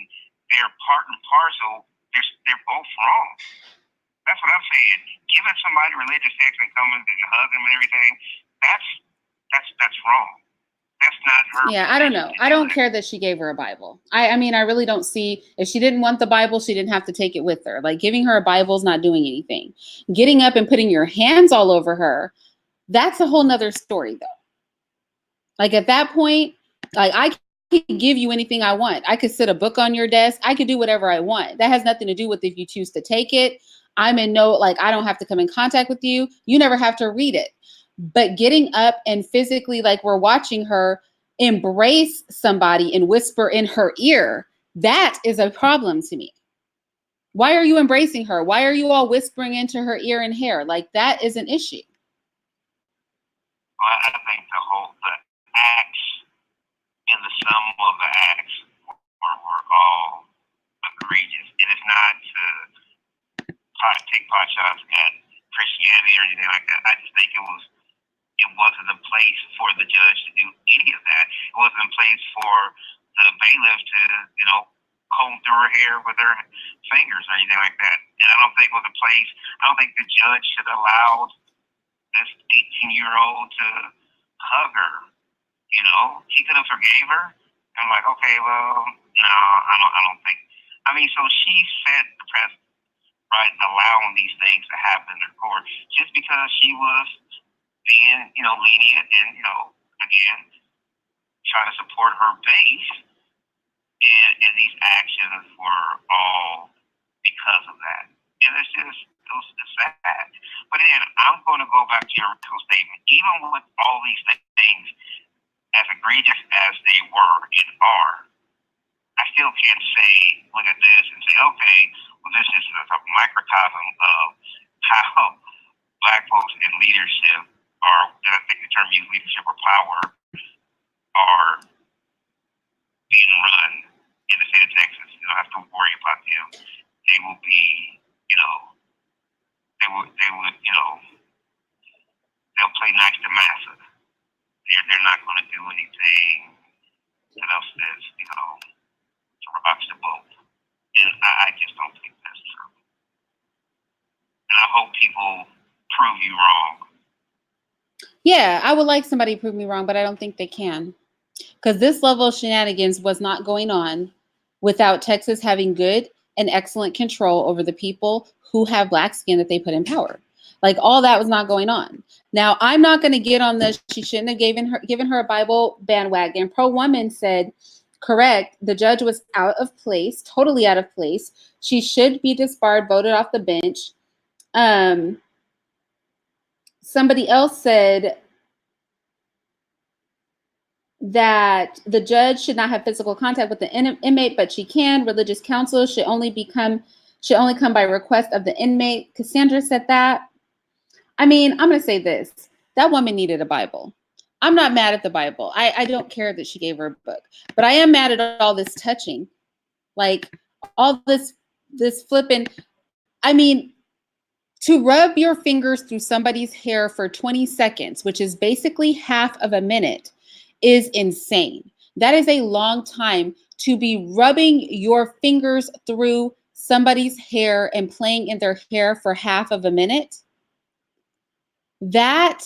they're part and parcel. They're both wrong. That's what I'm saying. Giving somebody religious text and coming and hugging them and everything, that's wrong. That's not her. Yeah, I don't know. I don't care that she gave her a Bible. I mean, I really don't see, if she didn't want the Bible, she didn't have to take it with her. Like, giving her a Bible is not doing anything. Getting up and putting your hands all over her, that's a whole nother story, though. Like, at that point, like, I can give you anything I want. I could sit a book on your desk. I could do whatever I want. That has nothing to do with if you choose to take it. I'm in no, like, I don't have to come in contact with you. You never have to read it. But getting up and physically, like we're watching her embrace somebody and whisper in her ear, that is a problem to me. Why are you embracing her? Why are you all whispering into her ear and hair? Like, that is an issue. Well, I think the acts and the sum of the acts were all egregious. It is not to take pot shots at Christianity or anything like that. I just think it wasn't a place for the judge to do any of that. It wasn't a place for the bailiff to, comb through her hair with her fingers or anything like that. And I don't think it was a place, I don't think the judge should allow this 18-year-old to hug her. He could have forgave her. I'm like, okay, well, no, I don't think. I mean, so she set the precedent, right, allowing these things to happen in court just because she was being, lenient and, again, trying to support her base. And these actions were all because of that. And it's sad. But then I'm going to go back to your original statement. Even with all these things, as egregious as they were and are, I still can't say, look at this and say, okay, well, this is a microcosm of how Black folks in leadership are, and I think the term used, leadership or power, are being run in the state of Texas. You don't have to worry about them. They will be, they'll play nice to massa. They're not going to do anything that else that's, to rocks the boat. And I just don't think that's true. And I hope people prove you wrong. Yeah, I would like somebody to prove me wrong, but I don't think they can. Because this level of shenanigans was not going on without Texas having good and excellent control over the people who have Black skin that they put in power. Like, all that was not going on. Now, I'm not going to get on this. She shouldn't have given her a Bible bandwagon. Pro-woman said, correct, the judge was out of place, totally out of place. She should be disbarred, voted off the bench. Somebody else said that the judge should not have physical contact with the inmate, but she can. Religious counsel should only come by request of the inmate. Cassandra said that. I mean, I'm going to say this. That woman needed a Bible. I'm not mad at the Bible. I don't care that she gave her a book, but I am mad at all this touching, like all this flipping. I mean, to rub your fingers through somebody's hair for 20 seconds, which is basically half of a minute, is insane. That is a long time to be rubbing your fingers through somebody's hair and playing in their hair for half of a minute. That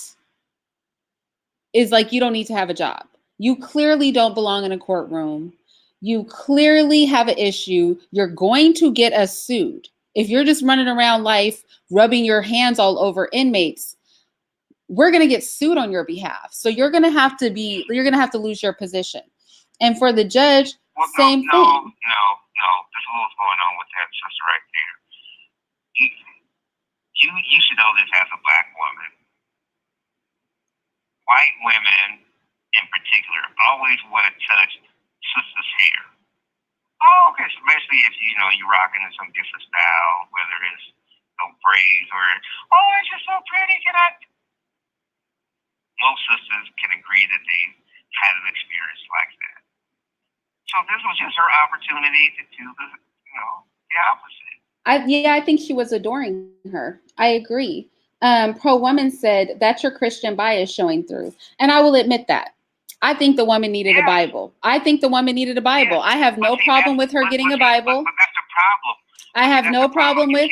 is like, you don't need to have a job. You clearly don't belong in a courtroom. You clearly have an issue. You're going to get us sued. If you're just running around life rubbing your hands all over inmates, we're going to get sued on your behalf. So you're going to have to lose your position. And for the judge, same thing. No. There's a little going on with that, sister, right there. You should know this as a Black woman. White women, in particular, always want to touch sister's hair. Oh, okay, especially if you're rocking in some different style, whether it's braids or it's just so pretty. Most sisters can agree that they had an experience like that. So this was just her opportunity to do the opposite. I think she was adoring her. I agree. Pro-woman said, that's your Christian bias showing through. And I will admit that. I think the woman needed a Bible. I have no problem with her getting a Bible. But that's the problem. I have no problem with...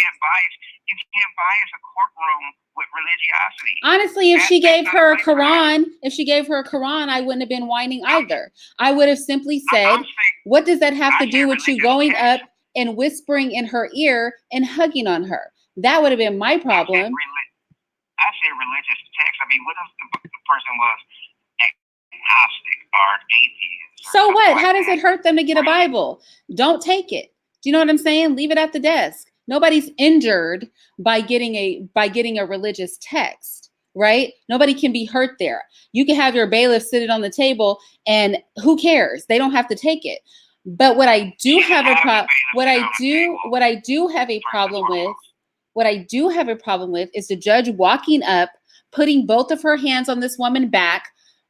You can't bias a courtroom with religiosity. Honestly, if she gave her a Quran, I wouldn't have been whining either. I would have simply said, what does that have to do with you going up and whispering in her ear and hugging on her? That would have been my problem. I said religious text. I mean, what if the person was agnostic or atheist? So what? How does it hurt them to get a Bible? Don't take it. Do you know what I'm saying? Leave it at the desk. Nobody's injured by getting a religious text, right? Nobody can be hurt there. You can have your bailiff sit it on the table, and who cares? They don't have to take it. But what I do have a problem with is the judge walking up, putting both of her hands on this woman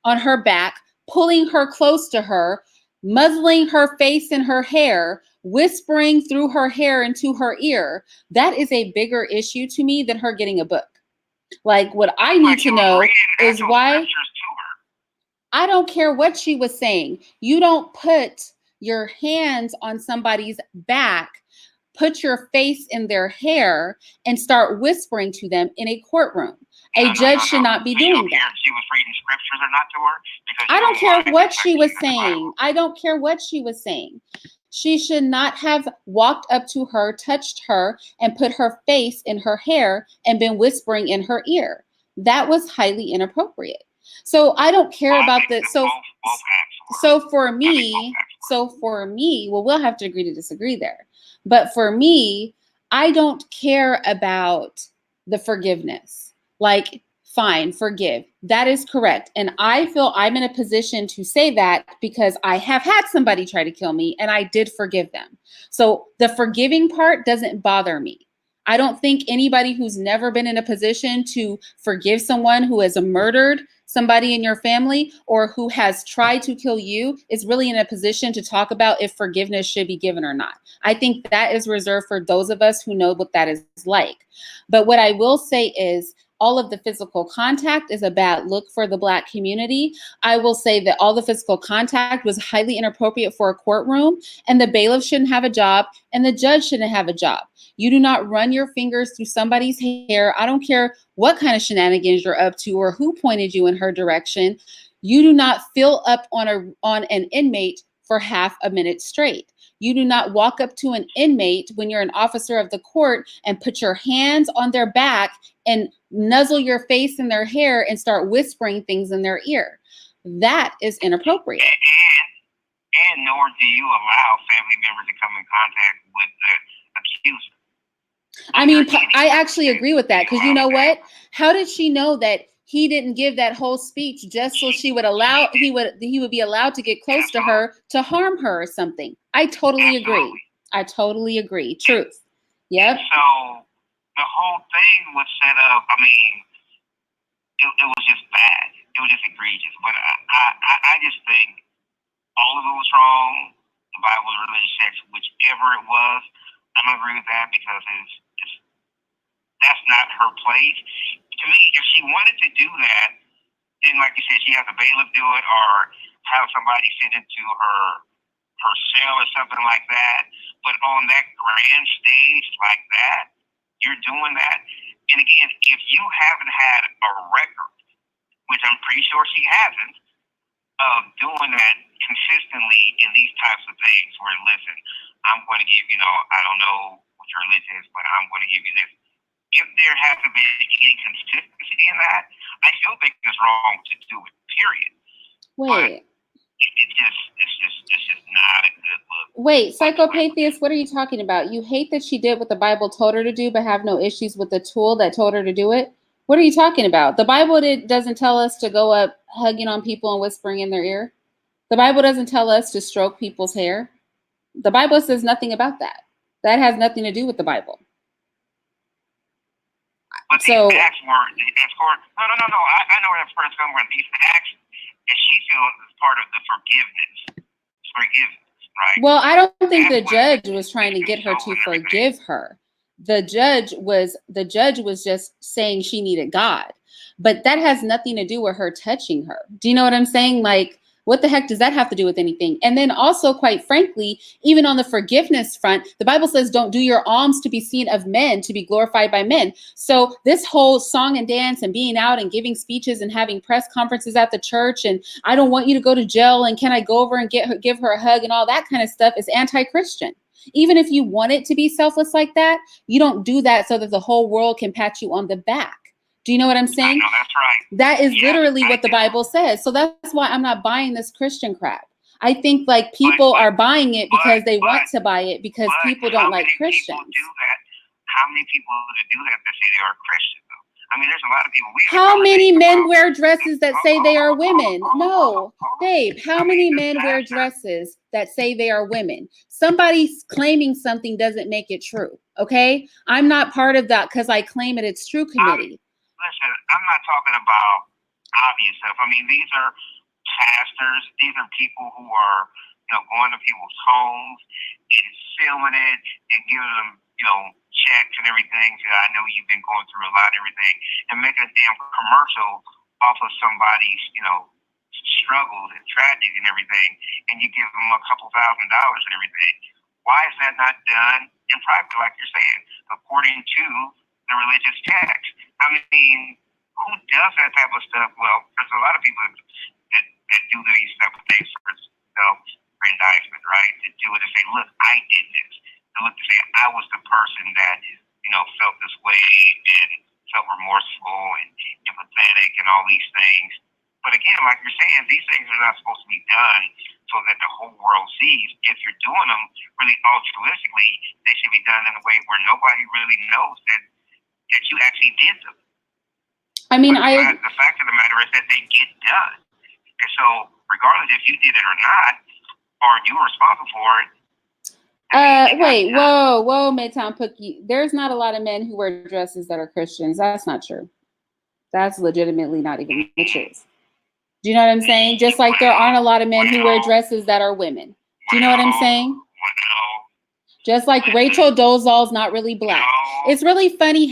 on her back, pulling her close to her, muzzling her face in her hair, whispering through her hair into her ear. That is a bigger issue to me than her getting a book. Like, what I need to know is why. I don't care what she was saying. You don't put your hands on somebody's back, put your face in their hair, and start whispering to them in a courtroom. A judge should not be doing that. She was reading scriptures or not to her? I don't care what she was saying. I don't care what she was saying. She should not have walked up to her, touched her, and put her face in her hair and been whispering in her ear. That was highly inappropriate. So I don't care about this. So for me, well, we'll have to agree to disagree there. But for me, I don't care about the forgiveness. Like, fine, forgive. That is correct. And I feel I'm in a position to say that because I have had somebody try to kill me and I did forgive them. So the forgiving part doesn't bother me. I don't think anybody who's never been in a position to forgive someone who has murdered somebody in your family or who has tried to kill you is really in a position to talk about if forgiveness should be given or not. I think that is reserved for those of us who know what that is like. But what I will say is all of the physical contact is a bad look for the Black community. I will say that all the physical contact was highly inappropriate for a courtroom, and the bailiff shouldn't have a job, and the judge shouldn't have a job. You do not run your fingers through somebody's hair. I don't care what kind of shenanigans you're up to or who pointed you in her direction. You do not fill up on an inmate for half a minute straight. You do not walk up to an inmate when you're an officer of the court and put your hands on their back and nuzzle your face in their hair and start whispering things in their ear. That is inappropriate. And nor do you allow family members to come in contact with the accuser. I mean, I actually agree with that because you know what? How did she know that he didn't give that whole speech just so he would be allowed to get close to her to harm her or something? I totally agree. I totally agree. Truth. Yep. So the whole thing was set up. I mean, it was just bad. It was just egregious. But I just think all of it was wrong. The Bible, religious sex, whichever it was, I don't agree with that because that's not her place. To me, if she wanted to do that, then like you said, she has a bailiff do it or have somebody sent into her cell or something like that. But on that grand stage like that, you're doing that. And again, if you haven't had a record, which I'm pretty sure she hasn't, of doing that consistently in these types of things where, listen, I'm going to give, I don't know what your religion is, but I'm going to give you this. If there hasn't been any consistency in that, I still think it's wrong to do it, period. Wait. But it's just not a good look. Wait, Psychopatheist, what are you talking about? You hate that she did what the Bible told her to do, but have no issues with the tool that told her to do it? What are you talking about? The Bible doesn't tell us to go up hugging on people and whispering in their ear. The Bible doesn't tell us to stroke people's hair. The Bible says nothing about that. That has nothing to do with the Bible. But these acts were, no. I know where that first comes from. These acts that she feels is part of the forgiveness, right? Well, I don't think the judge was trying to get her to forgive her. The judge was just saying she needed God, but that has nothing to do with her touching her. Do you know what I'm saying? Like, what the heck does that have to do with anything? And then also, quite frankly, even on the forgiveness front, the Bible says, don't do your alms to be seen of men, to be glorified by men. So this whole song and dance and being out and giving speeches and having press conferences at the church and I don't want you to go to jail and can I go over and give her a hug and all that kind of stuff is anti-Christian. Even if you want it to be selfless like that, you don't do that so that the whole world can pat you on the back. Do you know what I'm saying? I know, that's right. That is literally what the Bible says. So that's why I'm not buying this Christian crap. I think like people are buying it because they want to buy it because people don't like Christians. How many people do that say they are Christian though? I mean, there's a lot of people. How many men wear dresses that say they are women? No, babe, how many men wear dresses that say they are women? Somebody claiming something doesn't make it true, okay? I'm not part of that because I claim it, it's true committee. Listen, I'm not talking about obvious stuff. I mean, these are pastors. These are people who are, going to people's homes and filming it and giving them, checks and everything. So I know you've been going through a lot and everything, and making a damn commercial off of somebody's, struggles and tragedies and everything, and you give them a couple $1,000 and everything. Why is that not done in private, like you're saying, according to the religious text? I mean, who does that type of stuff? Well, there's a lot of people that do these type of things for self-aggrandizement, right? To do it and say, look, I did this. To look to say, I was the person that, felt this way and felt remorseful and empathetic and all these things. But again, like you're saying, these things are not supposed to be done so that the whole world sees. If you're doing them really altruistically, they should be done in a way where nobody really knows that you actually did them. I mean, the fact of the matter is that they get done. And so, regardless if you did it or not, or you were responsible for it. Wait, whoa, Midtown Pookie. There's not a lot of men who wear dresses that are Christians. That's not true. That's legitimately not even the truth. Do you know what I'm saying? Just like there aren't a lot of men who wear dresses that are women. Do you know what I'm saying? Just like Rachel Dolezal's not really black. It's really funny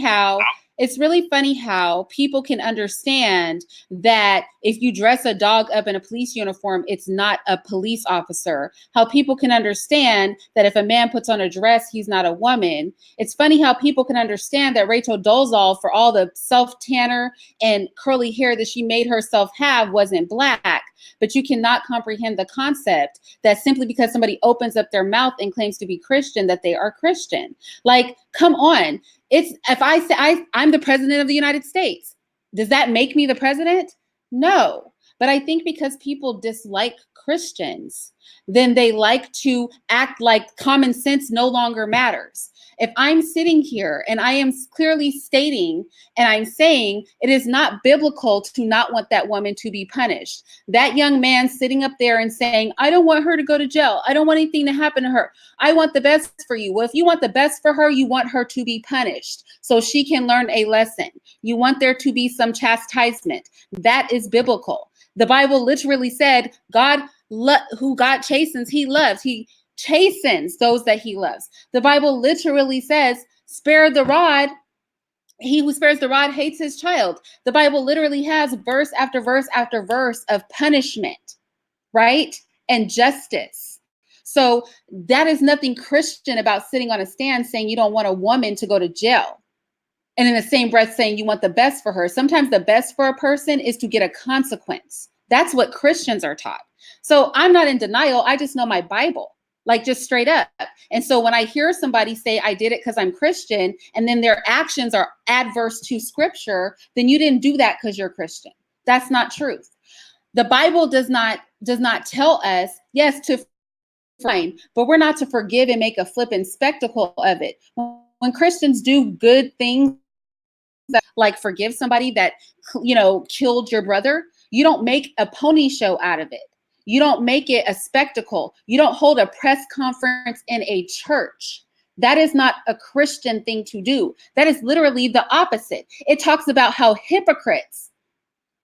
how people can understand that if you dress a dog up in a police uniform, it's not a police officer. How people can understand that if a man puts on a dress, he's not a woman. It's funny how people can understand that Rachel Dolezal, for all the self-tanner and curly hair that she made herself have, wasn't black. But you cannot comprehend the concept that simply because somebody opens up their mouth and claims to be Christian, that they are Christian. Like, come on. It's if I say I'm the president of the United States, does that make me the president? No. But I think because people dislike Christians, then they like to act like common sense no longer matters. If I'm sitting here and I am clearly stating and I'm saying it is not biblical to not want that woman to be punished. That young man sitting up there and saying, I don't want her to go to jail. I don't want anything to happen to her. I want the best for you. Well, if you want the best for her, you want her to be punished so she can learn a lesson. You want there to be some chastisement. That is biblical. The Bible literally said, who God chastens, he loves. He chastens those that he loves. The Bible literally says, spare the rod. He who spares the rod hates his child. The Bible literally has verse after verse after verse of punishment, right? And justice. So that is nothing Christian about sitting on a stand saying you don't want a woman to go to jail. And in the same breath saying you want the best for her. Sometimes the best for a person is to get a consequence. That's what Christians are taught. So I'm not in denial. I just know my Bible, like just straight up. And so when I hear somebody say I did it because I'm Christian, and then their actions are adverse to scripture, then you didn't do that because you're Christian. That's not truth. The Bible does not tell us, yes, to fine, but we're not to forgive and make a flippant spectacle of it. When Christians do good things, like forgive somebody that killed your brother, you don't make a pony show out of it. You don't make it a spectacle. You don't hold a press conference in a church. That is not a Christian thing to do. That is literally the opposite. It talks about how hypocrites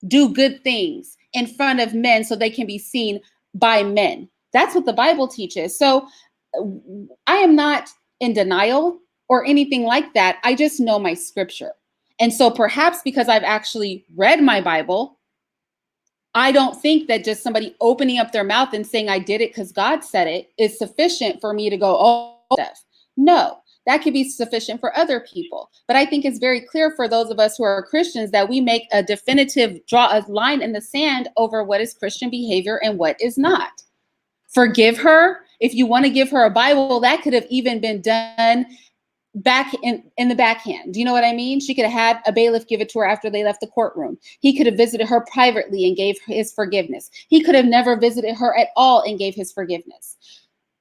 do good things in front of men so they can be seen by men. That's what the Bible teaches. So I am not in denial or anything like that. I just know my scripture. And so perhaps because I've actually read my Bible, I don't think that just somebody opening up their mouth and saying I did it because God said it is sufficient for me to go, oh, stuff. No, that could be sufficient for other people. But I think it's very clear for those of us who are Christians that we make a definitive, draw a line in the sand over what is Christian behavior and what is not. Forgive her. If you want to give her a Bible, that could have even been done back in the backhand. Do you know what I mean? She could have had a bailiff give it to her after they left the courtroom. He could have visited her privately and gave his forgiveness. He could have never visited her at all and gave his forgiveness.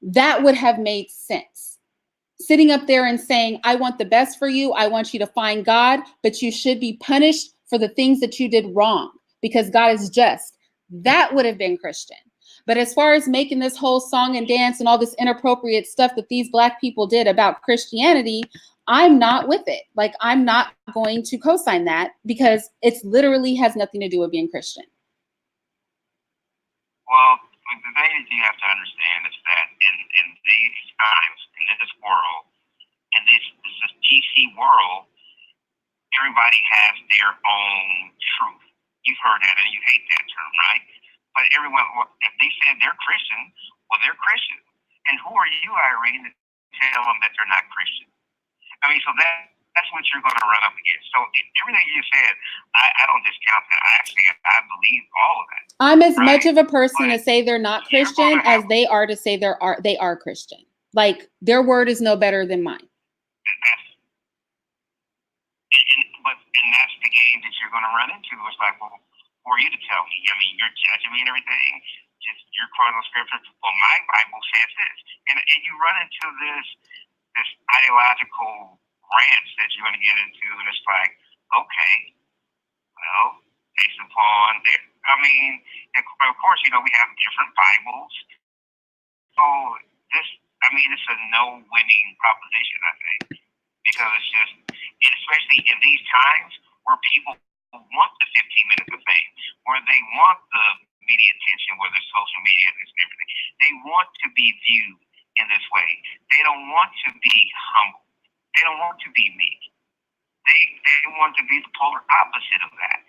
That would have made sense. Sitting up there and saying, I want the best for you. I want you to find God, but you should be punished for the things that you did wrong because God is just. That would have been Christian. But as far as making this whole song and dance and all this inappropriate stuff that these Black people did about Christianity, I'm not with it. Like, I'm not going to co-sign that because it's literally has nothing to do with being Christian. Well, the thing that you have to understand is that in these times, in this world, in this PC world, everybody has their own truth. You've heard that, and you hate that term, right? But everyone, if they said they're Christian, well, they're Christian. And who are you, Irene, to tell them that they're not Christian? I mean, so that's what you're going to run up against. So everything you said, I don't discount that. I believe all of that. I'm as much of a person to say they're not Christian as they are to say they are Christian. Like, their word is no better than mine. And that's the game that you're going to run into. It's like, well, who are you to tell me? I mean, you're judging me and everything. Just you're quoting the scripture. Well, my Bible says this, and you run into this ideological rants that you're going to get into, and it's like, okay, based upon their, I mean, of course, we have different Bibles. So this, I mean, it's a no-winning proposition, I think, because it's just, and especially in these times where people want the 15 minutes of fame, where they want the media attention, whether it's social media and everything, they want to be viewed in this way. They don't want to be humble. They don't want to be meek. They want to be the polar opposite of that.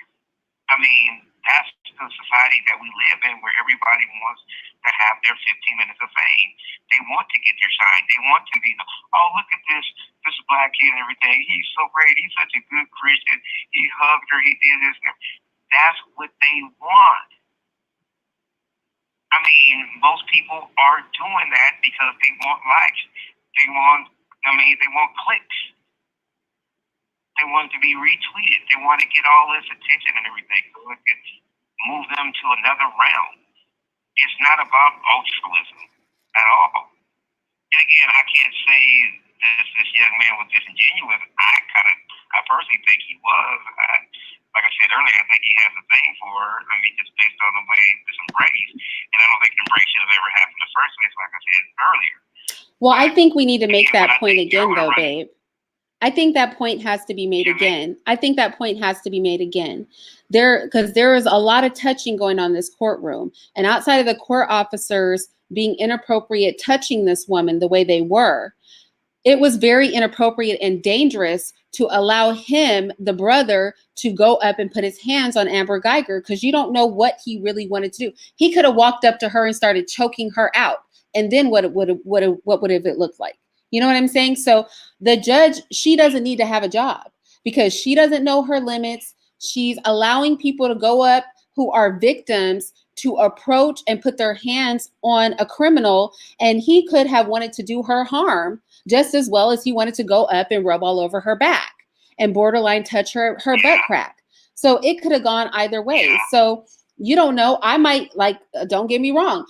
I mean, that's the society that we live in, where everybody wants to have their 15 minutes of fame. They want to get their shine. They want to be the, oh, look at this black kid and everything. He's so great. He's such a good Christian. He hugged her. He did this. That's what they want. I mean, most people are doing that because they want likes. They want clicks. They want to be retweeted. They want to get all this attention and everything, so it can move them to another realm. It's not about altruism at all. And again, I can't say this young man was disingenuous. I personally think he was. Like I said earlier, I think he has a thing for her. I mean, just based on the way this embrace. And I don't think an embrace should have ever happened in the first place, like I said earlier. Well, I think we need to make that point again, though, babe. I think that point has to be made again. I think that point has to be made again. Because there is a lot of touching going on in this courtroom. And outside of the court officers being inappropriate, touching this woman the way they were, it was very inappropriate and dangerous to allow him, the brother, to go up and put his hands on Amber Geiger, because you don't know what he really wanted to do. He could have walked up to her and started choking her out. And then what would have it looked like? You know what I'm saying? So the judge, she doesn't need to have a job because she doesn't know her limits. She's allowing people to go up who are victims to approach and put their hands on a criminal. And he could have wanted to do her harm just as well as he wanted to go up and rub all over her back and borderline touch her butt crack. So it could have gone either way. So you don't know. I might, don't get me wrong,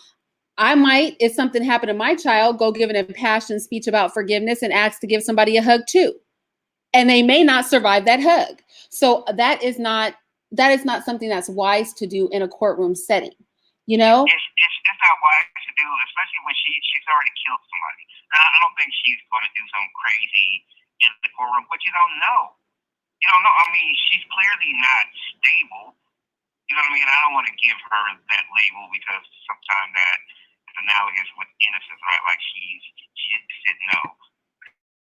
I might, if something happened to my child, go give an impassioned speech about forgiveness and ask to give somebody a hug too. And they may not survive that hug. So that is not something that's wise to do in a courtroom setting. You know? It's not wise to do, especially when she's already killed somebody. Now, I don't think she's going to do something crazy in the courtroom, but you don't know. You don't know. I mean, she's clearly not stable. You know what I mean? I don't want to give her that label because sometimes that is analogous with innocence, right? Like she just said no.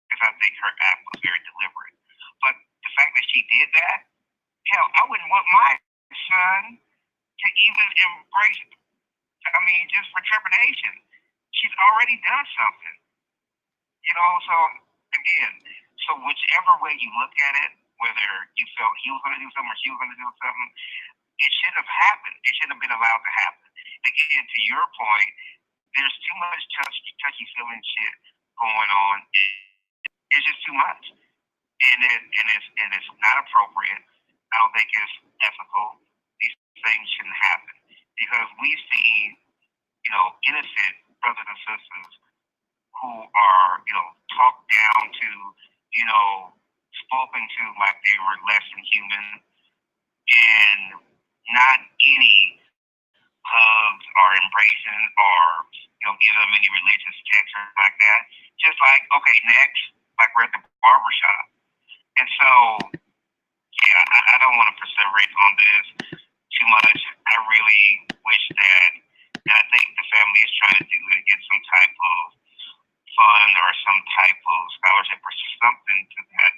Because I think her act was very deliberate. But the fact that she did that, hell, I wouldn't want my son to even embrace it. I mean, just for trepidation. She's already done something. So again, whichever way you look at it, whether you felt he was going to do something or she was going to do something, it shouldn't have happened. It shouldn't have been allowed to happen. Again, to your point, there's too much touchy-feeling shit going on. It's just too much. And it's not appropriate. I don't think it's ethical. These things shouldn't happen. Because we've seen, innocent brothers and sisters who are, talked down to, spoken to like they were less than human, and not any hugs or embracing or, give them any religious text or like that. Just like, okay, next, like we're at the barbershop. And so, yeah, I don't want to perseverate on this too much. I really wish that, and I think the family is trying to do it, get some type of fund or some type of scholarship or something to that,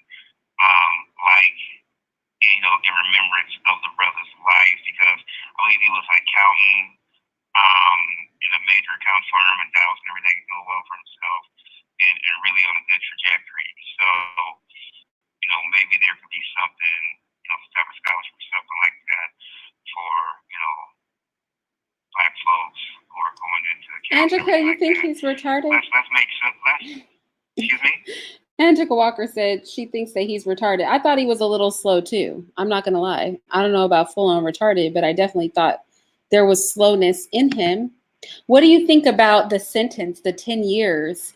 in remembrance of the brother's life, because I believe he was an accountant in a major account firm in Dallas and everything, doing well for himself and really on a good trajectory. So, maybe there could be something, some type of scholarship or something like that for, Black folks who are going into accounting. Angela, you think he's retarded? Let's make some, excuse me? Angela Walker said she thinks that he's retarded. I thought he was a little slow too. I'm not going to lie. I don't know about full on retarded, but I definitely thought there was slowness in him. What do you think about the sentence, the 10 years?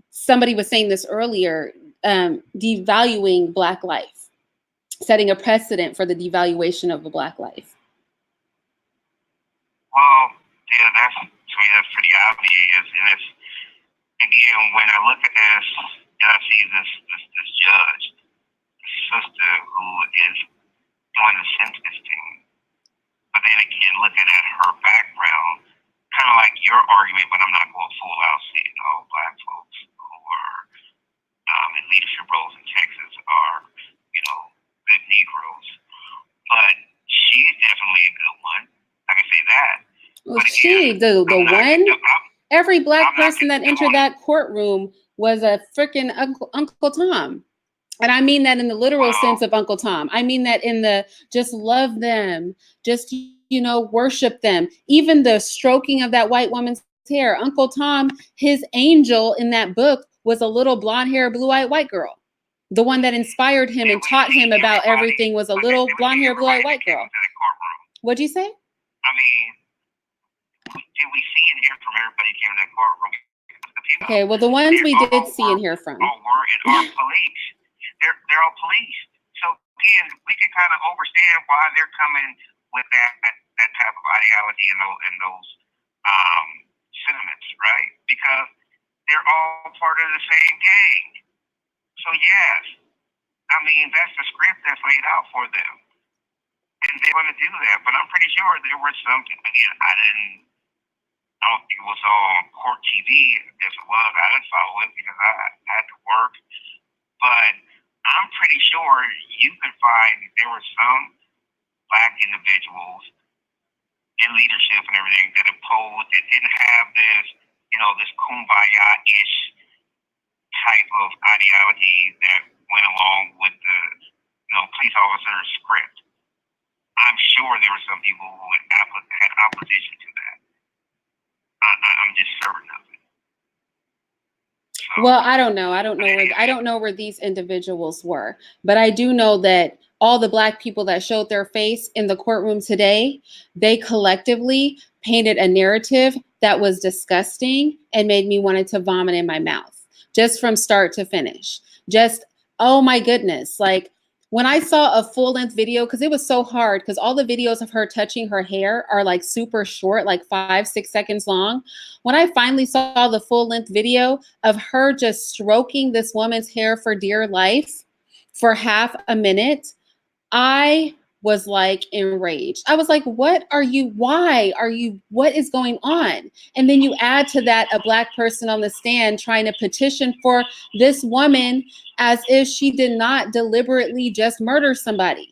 Somebody was saying this earlier, devaluing Black life. setting a precedent for the devaluation of a Black life. Well, yeah, that's to me that's pretty obvious, and it's again when I look at this and I see this judge, this sister who is doing the sentencing, but then again looking at her background, kind of like your argument, but I'm not going full out saying all Black folks who are in leadership roles in Texas are, good Negroes. But she's definitely a good one. I can say that. Well, the one, every Black person that entered that courtroom was a freaking Uncle Tom. And I mean that in the literal sense of Uncle Tom. I mean that in the just love them, just, worship them. Even the stroking of that white woman's hair. Uncle Tom, his angel in that book was a little blonde hair, blue-eyed white girl. The one that inspired him and taught him about everything was a little blonde hair, blue-eyed white girl. What'd you say? I mean, did we see and hear from everybody who came in that courtroom? Okay, well, the ones we did see and hear from. All were and are police. They're all police. So again, we can kind of understand why they're coming with that type of ideology and those sentiments, right? Because they're all part of the same gang. So yes, I mean that's the script that's laid out for them, and they're going to do that. But I'm pretty sure there was something. Again, I don't think it was on court TV. If it was, I didn't follow it because I had to work. But I'm pretty sure you could find there were some Black individuals in leadership and everything that opposed, that didn't have this, this kumbaya-ish type of ideology that went along with the, police officer script. I'm sure there were some people who had opposition to that. I'm just certain of it. Well, I don't know. I don't know where these individuals were, but I do know that all the Black people that showed their face in the courtroom today, they collectively painted a narrative that was disgusting and made me wanted to vomit in my mouth, just from start to finish. Just, oh my goodness. Like when I saw a full-length video, because it was so hard, because all the videos of her touching her hair are like super short, like 5-6 seconds long. When I finally saw the full-length video of her just stroking this woman's hair for dear life for half a minute, I was like enraged. I was like, what is going on? And then you add to that a Black person on the stand trying to petition for this woman as if she did not deliberately just murder somebody.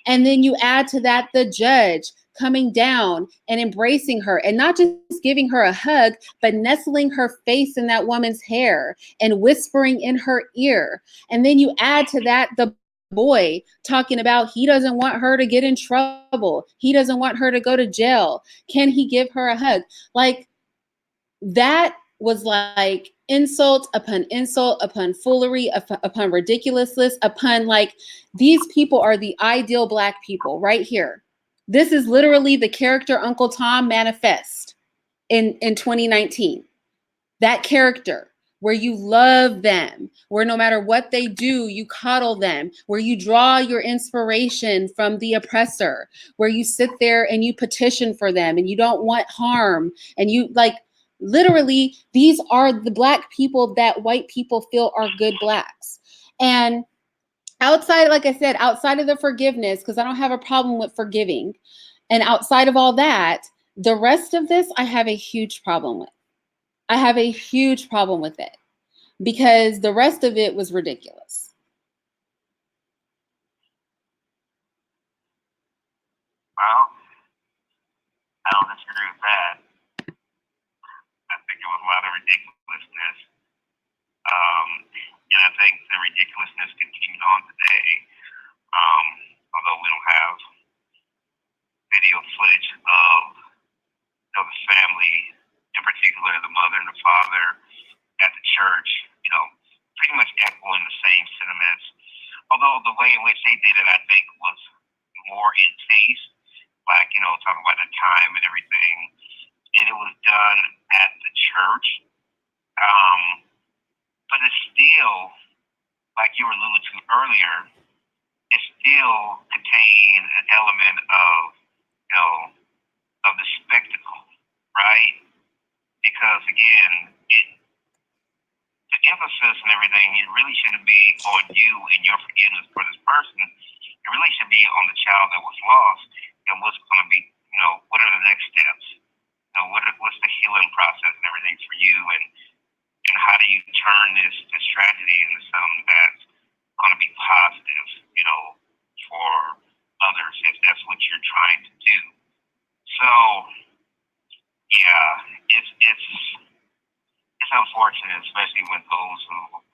And then you add to that the judge coming down and embracing her and not just giving her a hug, but nestling her face in that woman's hair and whispering in her ear. And then you add to that the boy talking about he doesn't want her to get in trouble. He doesn't want her to go to jail. Can he give her a hug? Like that was like insult upon foolery, upon ridiculousness, upon like these people are the ideal Black people right here. This is literally the character Uncle Tom manifest in 2019. That character where you love them, where no matter what they do, you coddle them, where you draw your inspiration from the oppressor, where you sit there and you petition for them and you don't want harm. And you like, literally, these are the Black people that white people feel are good Blacks. And outside, like I said, outside of the forgiveness, because I don't have a problem with forgiving, and outside of all that, the rest of this, I have a huge problem with. I have a huge problem with it because the rest of it was ridiculous. Well, I don't disagree with that. I think it was a lot of ridiculousness. And I think the ridiculousness continues on today. Although we don't have video footage of the family, in particular the mother and the father at the church, pretty much echoing the same sentiments. Although the way in which they did it, I think, was more in taste, like, talking about the time and everything. And it was done at the church. But it's still, like you alluded to earlier, it's still contain an element of, you know, of the spectacle, right? Because again, the emphasis and everything, it really shouldn't be on you and your forgiveness for this person. It really should be on the child that was lost and what's going to be, you know, what are the next steps? You know, what's the healing process and everything for you, and how do you turn this tragedy into something that's going to be positive, you know, for others if that's what you're trying to do. So, yeah, it's unfortunate, especially when those who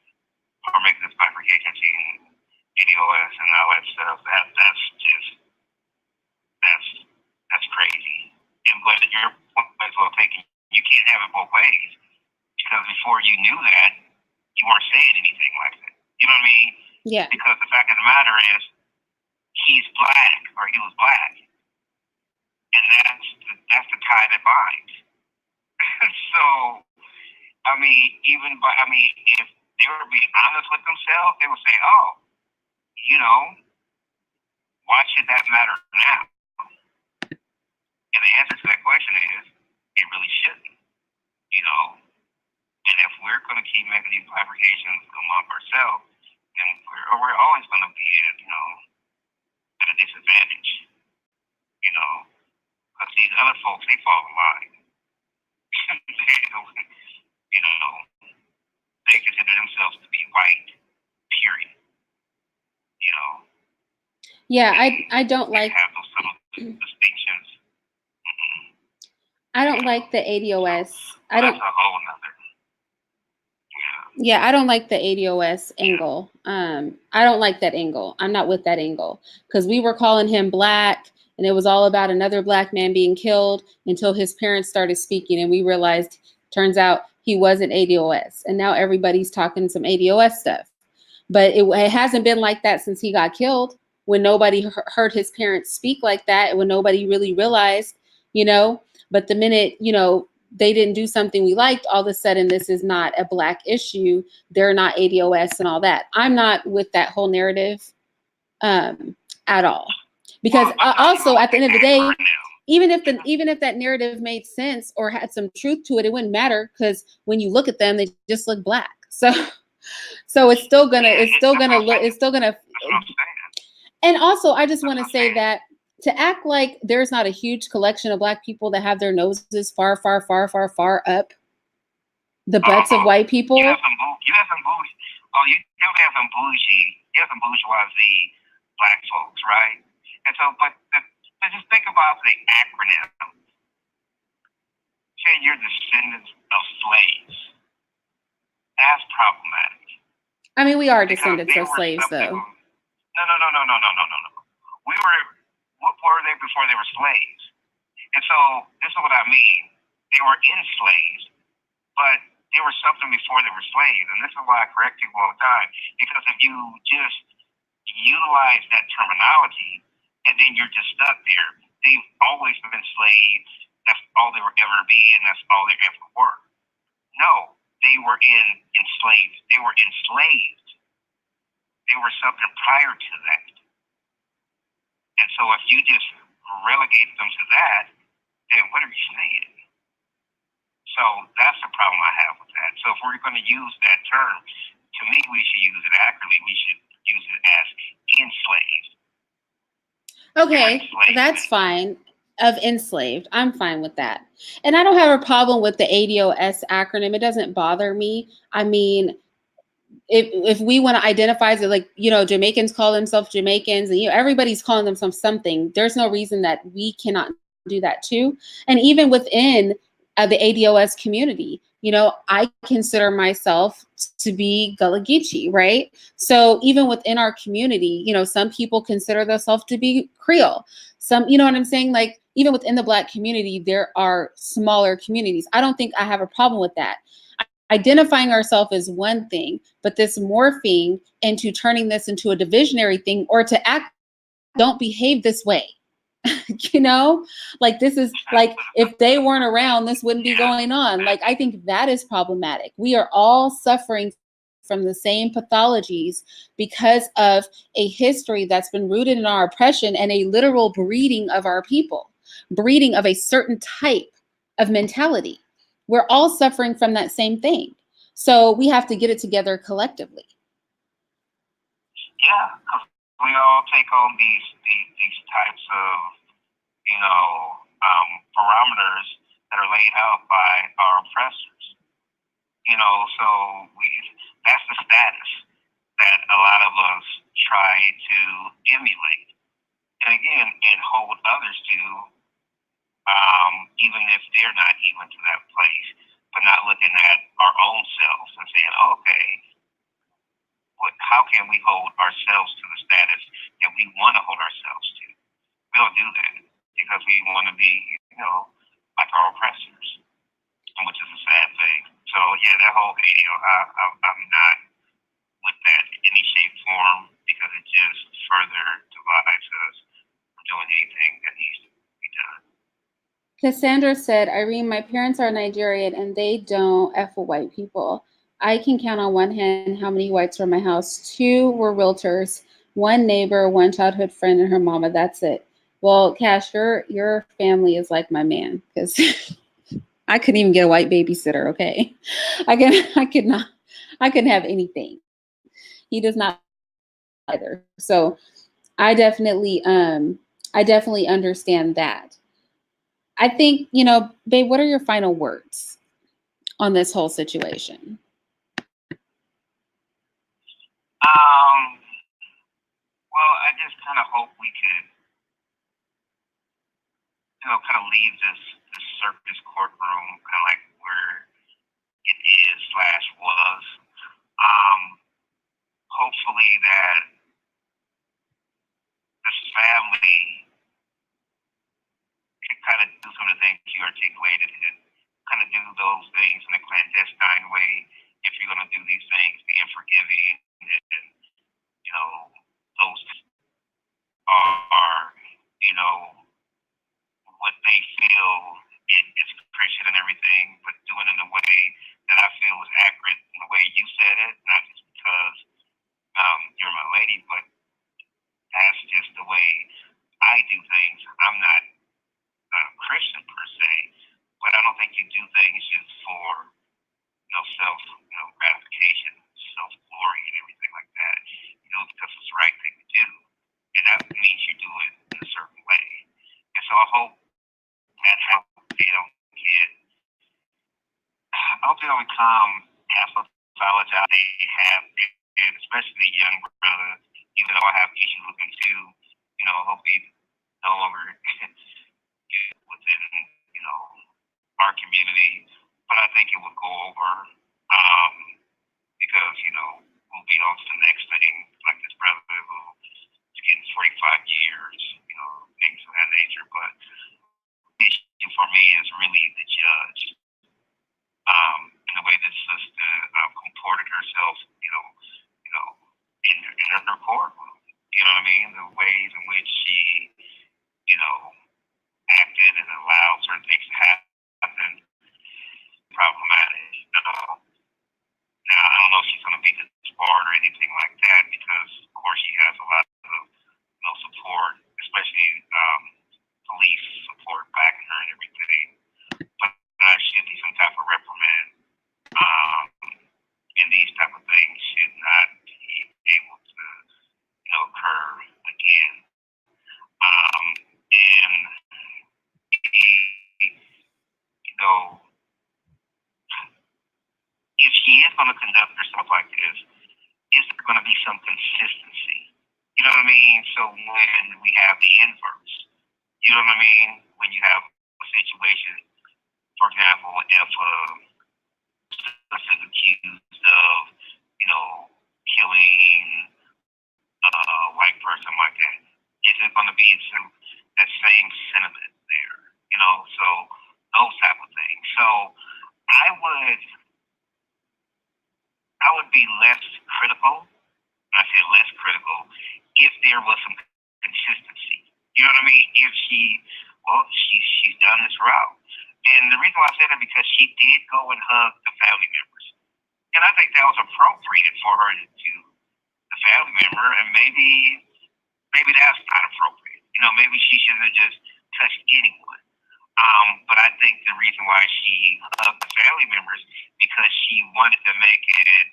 are making this bifurcation between ADOS and all that stuff. That's crazy. And but your point as well taken, you can't have it both ways because before you knew that, you weren't saying anything like that. You know what I mean? Yeah. Because the fact of the matter is, he's black or he was black, and that's the tie that binds. So, I mean, if they were being honest with themselves, they would say, "Oh, you know, why should that matter now?" And the answer to that question is, it really shouldn't. You know, and if we're going to keep making these fabrications among ourselves, then we're always going to be, you know, at a disadvantage. You know, because these other folks, they fall in line. You know, they consider themselves to be white, period. You know. Yeah, I don't like have those subtle distinctions. I don't like the ADOS. I don't. That's a whole nother. Yeah, I don't like the ADOS angle. I don't like that angle. I'm not with that angle because we were calling him black, and it was all about another black man being killed until his parents started speaking, and we realized, turns out he wasn't ADOS, and now everybody's talking some ADOS stuff. But it hasn't been like that since he got killed. When nobody heard his parents speak like that, and when nobody really realized, you know. But the minute, you know, they didn't do something we liked, all of a sudden this is not a black issue. They're not ADOS and all that. I'm not with that whole narrative at all. Because also at the end of the day, even if that narrative made sense or had some truth to it, it wouldn't matter because when you look at them, they just look black. So it's still gonna look. And also, I just want to say that to act like there's not a huge collection of black people that have their noses far, far, far, far, far up the butts of white people. You have some bougie. Oh, you definitely have some bougie. You have some bourgeoisie black folks, right? And so, but just think about the acronym. Say you're descendants of slaves. That's problematic. I mean, we are descendants of slaves, though. No. What were they before they were slaves? And so, this is what I mean. They were enslaved, but they were something before they were slaves. And this is why I correct people all the time. Because if you just utilize that terminology, and then you're just stuck there, they've always been slaves. That's all they will ever be, and that's all they ever were. No, they were enslaved. They were enslaved. They were something prior to that. And so if you just relegate them to that, then what are you saying? So that's the problem I have with that. So if we're going to use that term, to me, we should use it accurately. We should use it as enslaved. Okay, that's fine. Of enslaved, I'm fine with that. And I don't have a problem with the ADOS acronym. It doesn't bother me. I mean, if we want to identify as like, you know, Jamaicans call themselves Jamaicans, and you know, everybody's calling themselves something. There's no reason that we cannot do that too. And even within the ADOS community, you know, I consider myself to be Gullah Geechee, right? So even within our community, you know, some people consider themselves to be Creole. Some, you know what I'm saying? Like even within the Black community, there are smaller communities. I don't think I have a problem with that. Identifying ourselves is one thing, but this morphing into turning this into a divisionary thing or to act, don't behave this way. You know, like this is like if they weren't around, this wouldn't be going on. Like I think that is problematic. We are all suffering from the same pathologies because of a history that's been rooted in our oppression and a literal breeding of our people, breeding of a certain type of mentality. We're all suffering from that same thing. So we have to get it together collectively. Yeah, because we all take on these types of, parameters that are laid out by our oppressors. So that's the status that a lot of us try to emulate, and again, and hold others to, even if they're not even to that place, but not looking at our own selves and saying, okay, how can we hold ourselves to the status that we want to hold ourselves to? We don't do that because we want to be, like our oppressors, which is a sad thing. So yeah, that whole video, I'm not with that in any shape, form, because it just further divides us from doing anything that needs to be done. Cassandra said, Irene, my parents are Nigerian and they don't F with white people. I can count on one hand how many whites were in my house. 2 were realtors, 1 neighbor, 1 childhood friend, and her mama. That's it. Well, Cash, your family is like my man, because I couldn't even get a white babysitter. Okay, I couldn't have anything. He does not either. So I definitely understand that. I think, babe, what are your final words on this whole situation? Well, I just kind of hope we could, kind of leave this circus courtroom kind of like where it is / was. Hopefully that this family could kind of do some of the things you articulated and kind of do those things in a clandestine way. If you're going to do these things, being forgiving and those are, what they feel is Christian and everything, but doing it in a way that I feel is accurate in the way you said it, not just because you're my lady, but that's just the way I do things. I'm not a Christian per se, but I don't think you do things just for self gratification, self glory, and everything like that. You do it because it's the right thing to do, and that means you do it in a certain way. And so I hope that they don't get. I hope they don't become apologize. They have, especially the young brother. Even though I have issues with him too, I hope he no longer within our community. But I think it will go over because we'll be on to the next thing, like this brother who is getting 45 years, things of that nature. But the issue for me is really the judge. The way this sister comported herself, in her courtroom. You know what I mean? The ways in which she, acted and allowed certain things to happen, problematic. Now, I don't know if she's going to be disbarred or anything like that because, of course, she has a lot of, support, especially police support backing her and everything. But there should be some type of reprimand. And these type of things should not be able to, occur again. And if she is going to conduct herself like this, is there going to be some consistency? You know what I mean? So when we have the inverse, you know what I mean? When you have a situation, for example, if a person is accused of, killing a white person like that, is it going to be that same sentiment there? So those type of things. So I would be less critical. I say less critical if there was some consistency. You know what I mean? If she's done this route, and the reason why I say that because she did go and hug the family members, And I think that was appropriate for her to do the family member, and maybe that's not appropriate. Maybe she shouldn't have just touched anyone. But I think the reason why she hugged the family members because she wanted to make it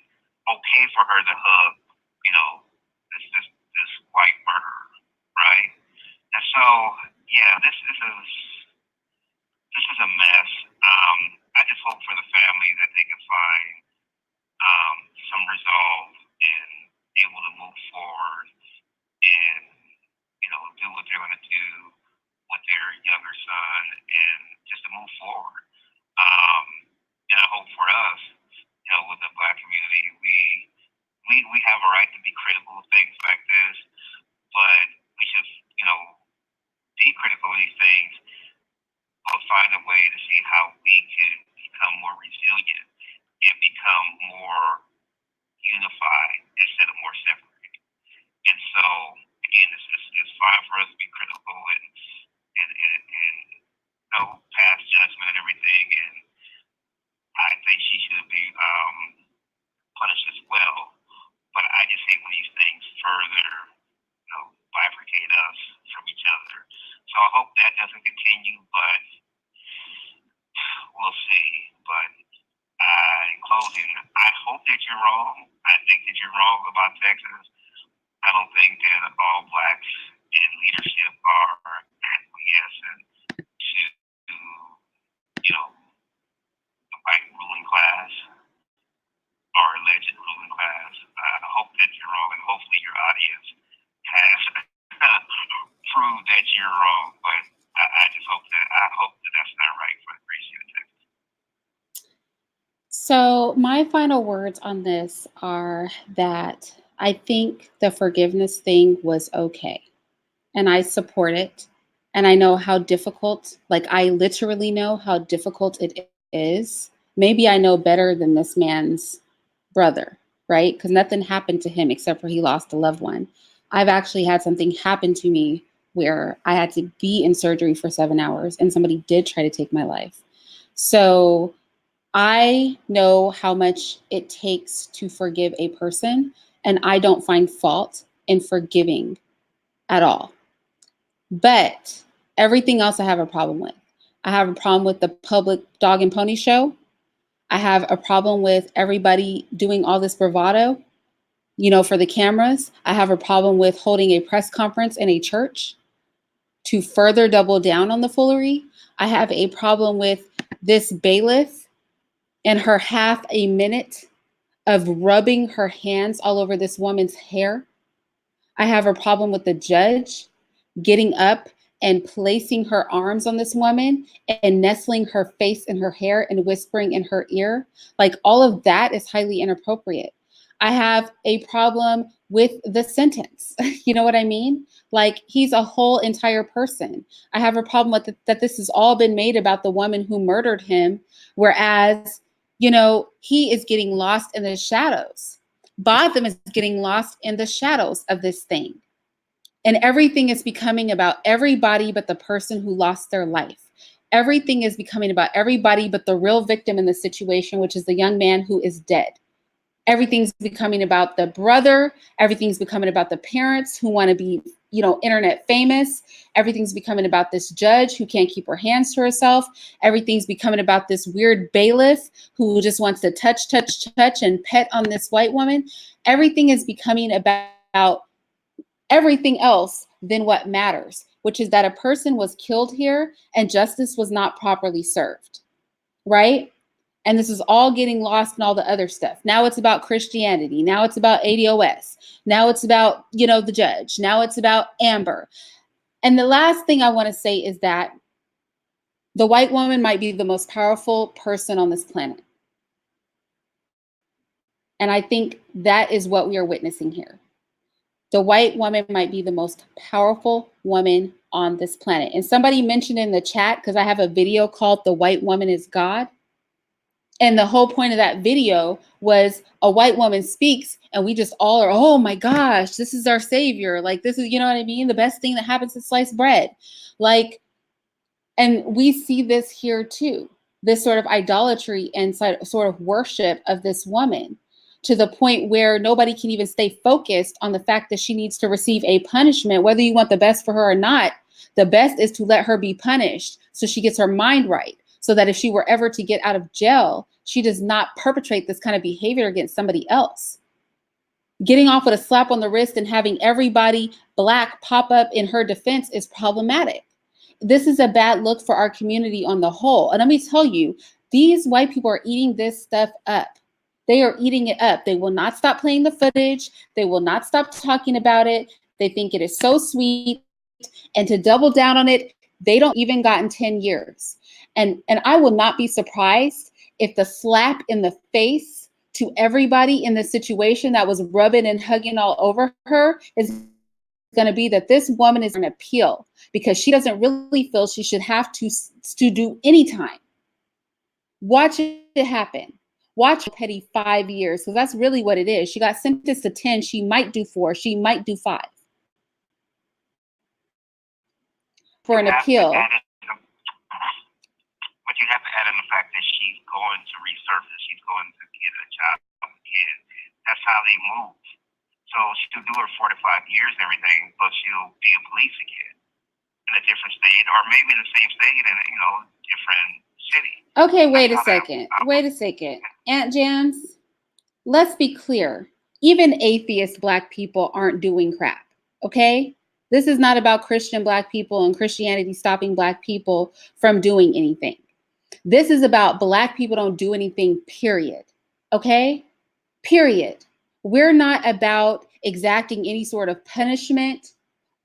okay for her to hug, this white murderer, right? And so, yeah, this is a mess. I just hope for the family that they can find some resolve and able to move forward and do what they're going to do with their younger son and just to move forward. And I hope for us, with the Black community, we have a right to be critical of things like this, but we should, be critical of these things, but find a way to see how we can become more resilient and become more unified instead of more separated. And so, again, it's fine for us to be critical and pass judgment and everything. And I think she should be punished as well. But I just hate when these things further, bifurcate us from each other. So I hope that doesn't continue, but we'll see. But in closing, I hope that you're wrong. I think that you're wrong about Texas. I don't think that all blacks in leadership are acquiescing to, the white ruling class or alleged ruling class. I hope that you're wrong, and hopefully your audience has proved that you're wrong. But I just hope that that's not right for the great state of Texas. So my final words on this are that I think the forgiveness thing was okay. And I support it. And I know how difficult, like I literally know how difficult it is. Maybe I know better than this man's brother, right? Because nothing happened to him except for he lost a loved one. I've actually had something happen to me where I had to be in surgery for 7 hours and somebody did try to take my life. So I know how much it takes to forgive a person, and I don't find fault in forgiving at all. But everything else I have a problem with. I have a problem with the public dog and pony show. I have a problem with everybody doing all this bravado, for the cameras. I have a problem with holding a press conference in a church to further double down on the foolery. I have a problem with this bailiff and her half a minute of rubbing her hands all over this woman's hair. I have a problem with the judge getting up and placing her arms on this woman and nestling her face in her hair and whispering in her ear. Like all of that is highly inappropriate. I have a problem with the sentence. You know what I mean? Like he's a whole entire person. I have a problem with that this has all been made about the woman who murdered him, whereas, he is getting lost in the shadows. Botham is getting lost in the shadows of this thing. And everything is becoming about everybody but the person who lost their life. Everything is becoming about everybody but the real victim in the situation, which is the young man who is dead. Everything's becoming about the brother. Everything's becoming about the parents who want to be, internet famous. Everything's becoming about this judge who can't keep her hands to herself. Everything's becoming about this weird bailiff who just wants to touch and pet on this white woman. Everything is becoming about everything else than what matters, which is that a person was killed here and justice was not properly served, right? And this is all getting lost in all the other stuff. Now it's about Christianity. Now it's about ADOS. Now it's about, the judge. Now it's about Amber. And the last thing I want to say is that the white woman might be the most powerful person on this planet. And I think that is what we are witnessing here. The white woman might be the most powerful woman on this planet. And somebody mentioned in the chat, because I have a video called The White Woman is God. And the whole point of that video was a white woman speaks and we just all are, oh my gosh, this is our savior. Like, this is, you know what I mean? The best thing that happens is sliced bread. Like, and we see this here too. this sort of idolatry and sort of worship of this woman, to the point where nobody can even stay focused on the fact that she needs to receive a punishment. Whether you want the best for her or not, the best is to let her be punished so she gets her mind right, so that if she were ever to get out of jail, she does not perpetrate this kind of behavior against somebody else. Getting off with a slap on the wrist and having everybody Black pop up in her defense is problematic. This is a bad look for our community on the whole. And let me tell you, these white people are eating this stuff up. They are eating it up. They will not stop playing the footage. They will not stop talking about it. They think it is so sweet. And to double down on it, they don't even gotten 10 years. And I will not be surprised if the slap in the face to everybody in the situation that was rubbing and hugging all over her is going to be that this woman is an appeal because she doesn't really feel she should have to do any time. Watch it happen. Watch petty 5 years, because that's really what it is. She got sentenced to 10. She might do 4. She might do 5 for an appeal. But you have to add in the fact that she's going to resurface. She's going to get a job again. That's how they move. So she'll do her 4 to 5 years and everything, but she'll be a police again in a different state, or maybe in the same state in a different city. Okay, wait a second. Wait a second. Aunt Jams, let's be clear. Even atheist Black people aren't doing crap, okay? This is not about Christian Black people and Christianity stopping Black people from doing anything. This is about Black people don't do anything, period. Okay? Period. We're not about exacting any sort of punishment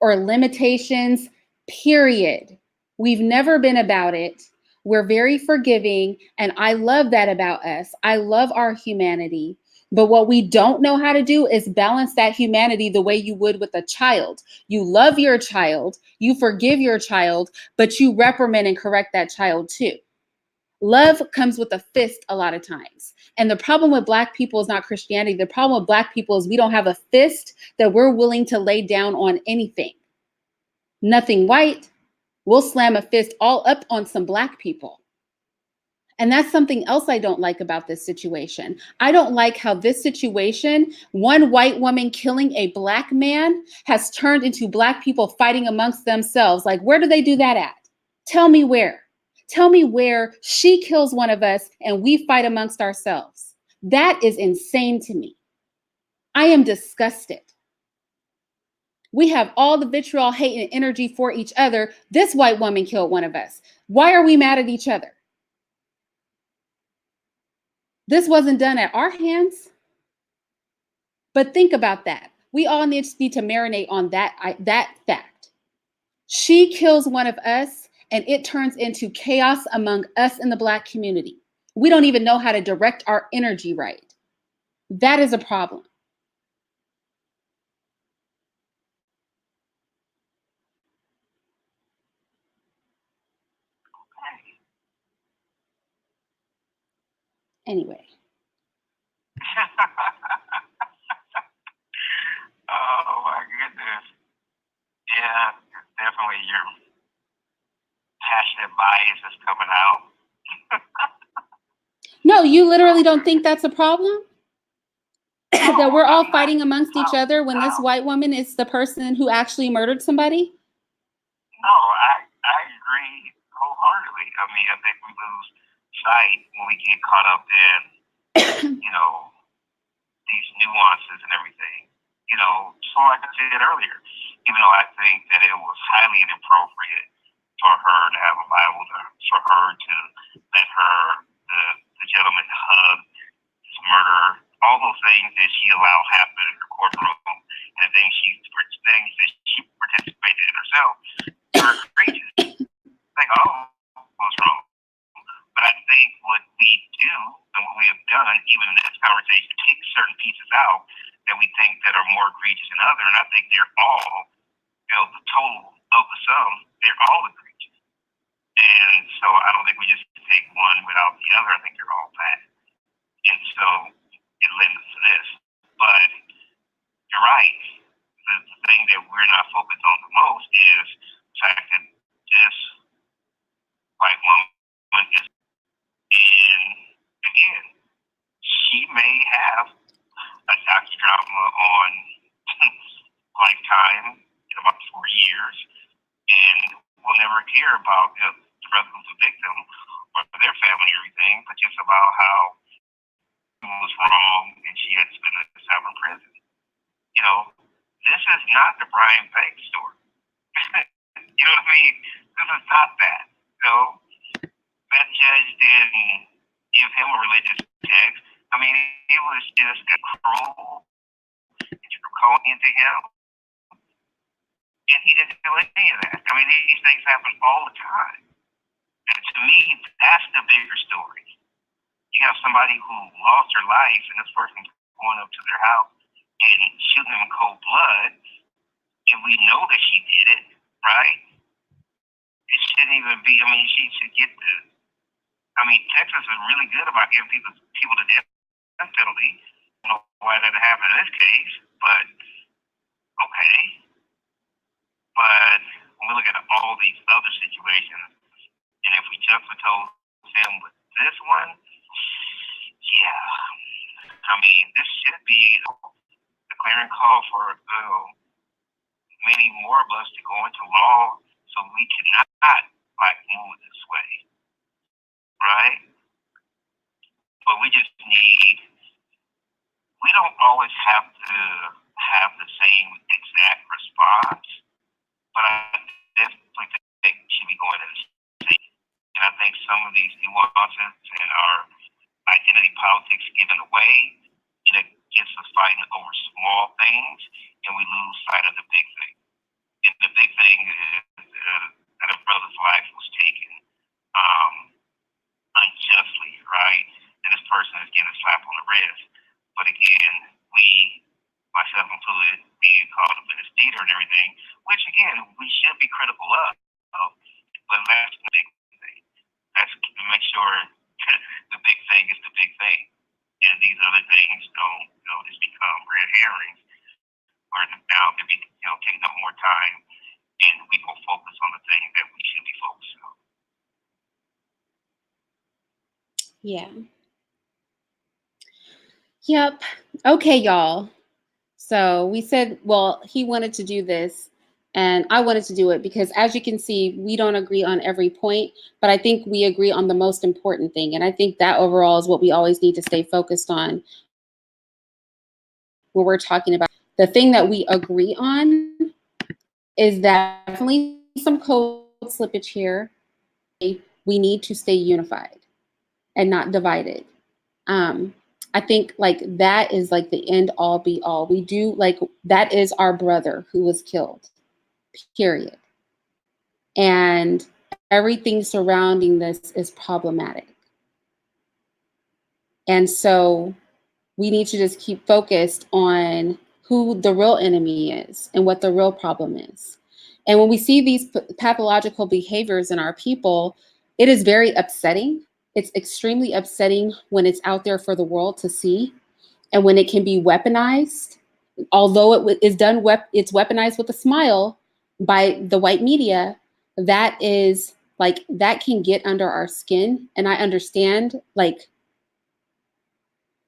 or limitations, period. We've never been about it. We're very forgiving, and I love that about us. I love our humanity. But what we don't know how to do is balance that humanity the way you would with a child. You love your child, you forgive your child, but you reprimand and correct that child too. Love comes with a fist a lot of times. And the problem with Black people is not Christianity. The problem with Black people is we don't have a fist that we're willing to lay down on anything. Nothing white. We'll slam a fist all up on some Black people. And that's something else I don't like about this situation. I don't like how this situation, one white woman killing a Black man, has turned into Black people fighting amongst themselves. Like, where do they do that at? Tell me where. Tell me where she kills one of us and we fight amongst ourselves. That is insane to me. I am disgusted. We have all the vitriol, hate, and energy for each other. This white woman killed one of us. Why are we mad at each other? This wasn't done at our hands. But think about that. We all need to marinate on that fact. She kills one of us, and it turns into chaos among us in the Black community. We don't even know how to direct our energy right. That is a problem. Anyway. Oh my goodness. Yeah, definitely your passionate bias is coming out. No, you literally don't think that's a problem? That we're all fighting amongst each other when this white woman is the person who actually murdered somebody? No, I agree wholeheartedly. I mean, I think we lose sight when we get caught up in, these nuances and everything. So like I said earlier, even though I think that it was highly inappropriate for her to have a Bible, for her to let the gentleman hug his murderer, all those things that she allowed happen in her courtroom, and things that she participated in herself, are egregious. Like, what's wrong? But I think what we do and what we have done, even in this conversation, take certain pieces out that we think that are more egregious than others, and I think they're all, the total of the sum, they're all egregious. And so I don't think we just take one without the other. I think they're all bad. And so it lends to this. But you're right. The thing that we're not focused on the most is the fact that this white woman is the brother who's a victim or their family or everything, but just about how it was wrong and she had to spend this time in prison. You know, this is not the Brian Banks story. You know what I mean? This is not that. You know, that judge didn't give him a religious text. I mean, it was just a cruel, draconian to him. And he didn't do any of that. I mean, these things happen all the time. And to me, that's the bigger story. You have somebody who lost her life, and this person going up to their house and shooting them in cold blood, and we know that she did it, right? It shouldn't even be. I mean, she should get the. I mean, Texas is really good about giving people the death penalty. I don't know why that happened in this case, but okay. But when we look at all these other situations, and if we juxtapose them with this one, yeah, I mean, this should be a clearing call for many more of us to go into law so we cannot like move this way, right? But we just need. We don't always have to have the same exact response, but I definitely think we should be going in the same. And I think some of these nuances and our identity politics given away, and it gets us fighting over small things, and we lose sight of the big thing. And the big thing is that a brother's life was taken unjustly, right? And this person is getting a slap on the wrist. But again, we, myself included, being called a Venice theater and everything, which again, we should be critical of, but that's the big thing. Let's make sure the big thing is the big thing. And these other things don't, just become red herrings, where now can be, taking up more time, and we will focus on the thing that we should be focusing on. Yeah. Yep. Okay, y'all. So we said, well, he wanted to do this and I wanted to do it because, as you can see, we don't agree on every point, but I think we agree on the most important thing. And I think that overall is what we always need to stay focused on when we're talking about the thing that we agree on is that definitely some code slippage here. We need to stay unified and not divided. I think like that is like the end all be all. We do like that is our brother who was killed, period. And everything surrounding this is problematic. And so we need to just keep focused on who the real enemy is and what the real problem is. And when we see these pathological behaviors in our people, it is very upsetting. It's extremely upsetting when it's out there for the world to see and when it can be weaponized. Although it is done, it's weaponized with a smile by the white media. That is like, that can get under our skin. And I understand like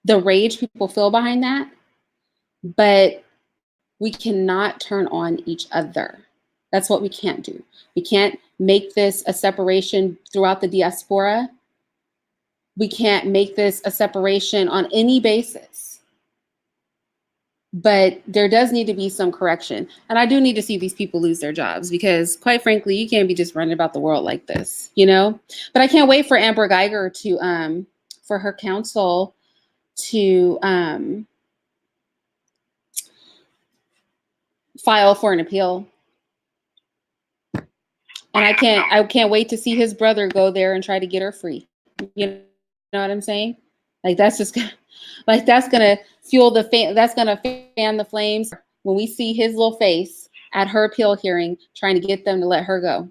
the rage people feel behind that, but we cannot turn on each other. That's what we can't do. We can't make this a separation throughout the diaspora. We can't make this a separation on any basis. But there does need to be some correction. And I do need to see these people lose their jobs because, quite frankly, you can't be just running about the world like this, But I can't wait for Amber Geiger to, for her counsel to file for an appeal. And I can't wait to see his brother go there and try to get her free. You know what I'm saying? Like that's gonna fuel that's gonna fan the flames when we see his little face at her appeal hearing trying to get them to let her go.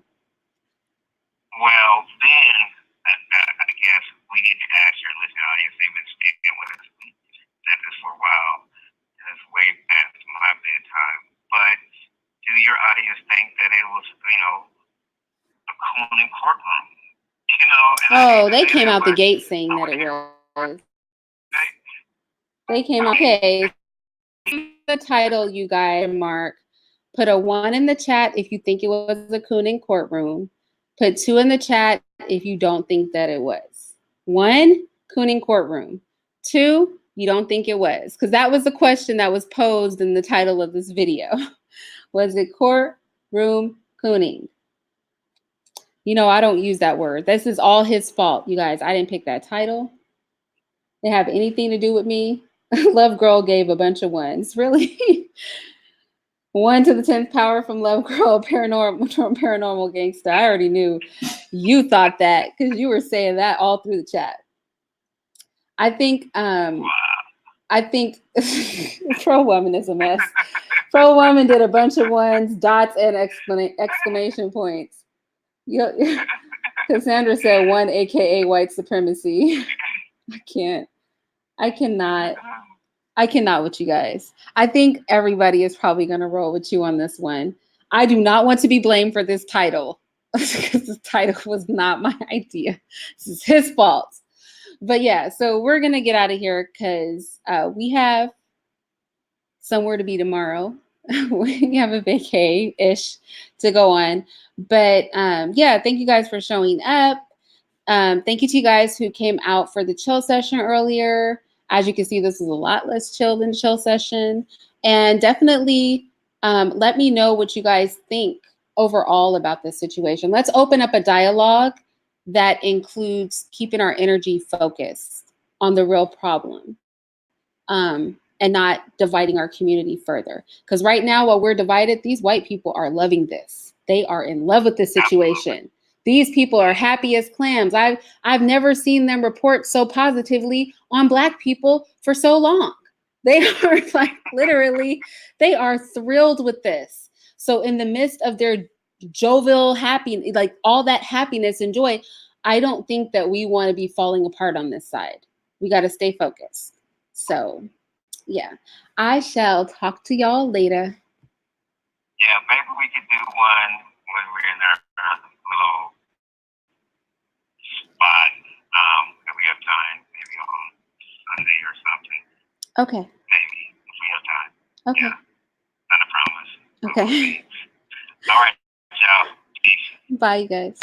Well, then I guess we need to ask your listening audience. They've been speaking with us. We said this for a while. It's way past my bedtime. But do your audience think that it was, a K00n courtroom? They came out the gate saying that it was. They came out. Okay. The title, you guys, Mark. Put a 1 in the chat if you think it was a K00n courtroom. Put 2 in the chat if you don't think that it was. 1, Cooning Courtroom. 2, you don't think it was. Because that was the question that was posed in the title of this video. Was it courtroom cooning? You know, I don't use that word. This is all his fault, you guys. I didn't pick that title. Didn't have anything to do with me. Love Girl gave a bunch of ones. Really? 1 to the 10th power from Love Girl, paranormal gangsta. I already knew you thought that because you were saying that all through the chat. I think Pro Woman is a mess. Pro Woman did a bunch of ones, dots, and exclamation points. Cassandra said 1, aka white supremacy. I cannot with you guys. I think everybody is probably going to roll with you on this one. I do not want to be blamed for this title because this title was not my idea. This is his fault. But yeah, so we're going to get out of here because we have somewhere to be tomorrow. We have a vacay-ish to go on. But yeah, thank you guys for showing up. Thank you to you guys who came out for the chill session earlier. As you can see, this is a lot less chill than chill session. And definitely let me know what you guys think overall about this situation. Let's open up a dialogue that includes keeping our energy focused on the real problem and not dividing our community further. Because right now, while we're divided, these white people are loving this. They are in love with this situation. These people are happy as clams. I've never seen them report so positively on Black people for so long. They are like literally, they are thrilled with this. So in the midst of their jovial happy, like all that happiness and joy, I don't think that we want to be falling apart on this side. We got to stay focused. So yeah, I shall talk to y'all later. Yeah, maybe we could do one when we're in our little spot, if we have time, maybe on Sunday or something. Okay. Maybe, if we have time. Okay. Yeah, not a promise. Okay. All right, y'all. Peace. Bye, you guys.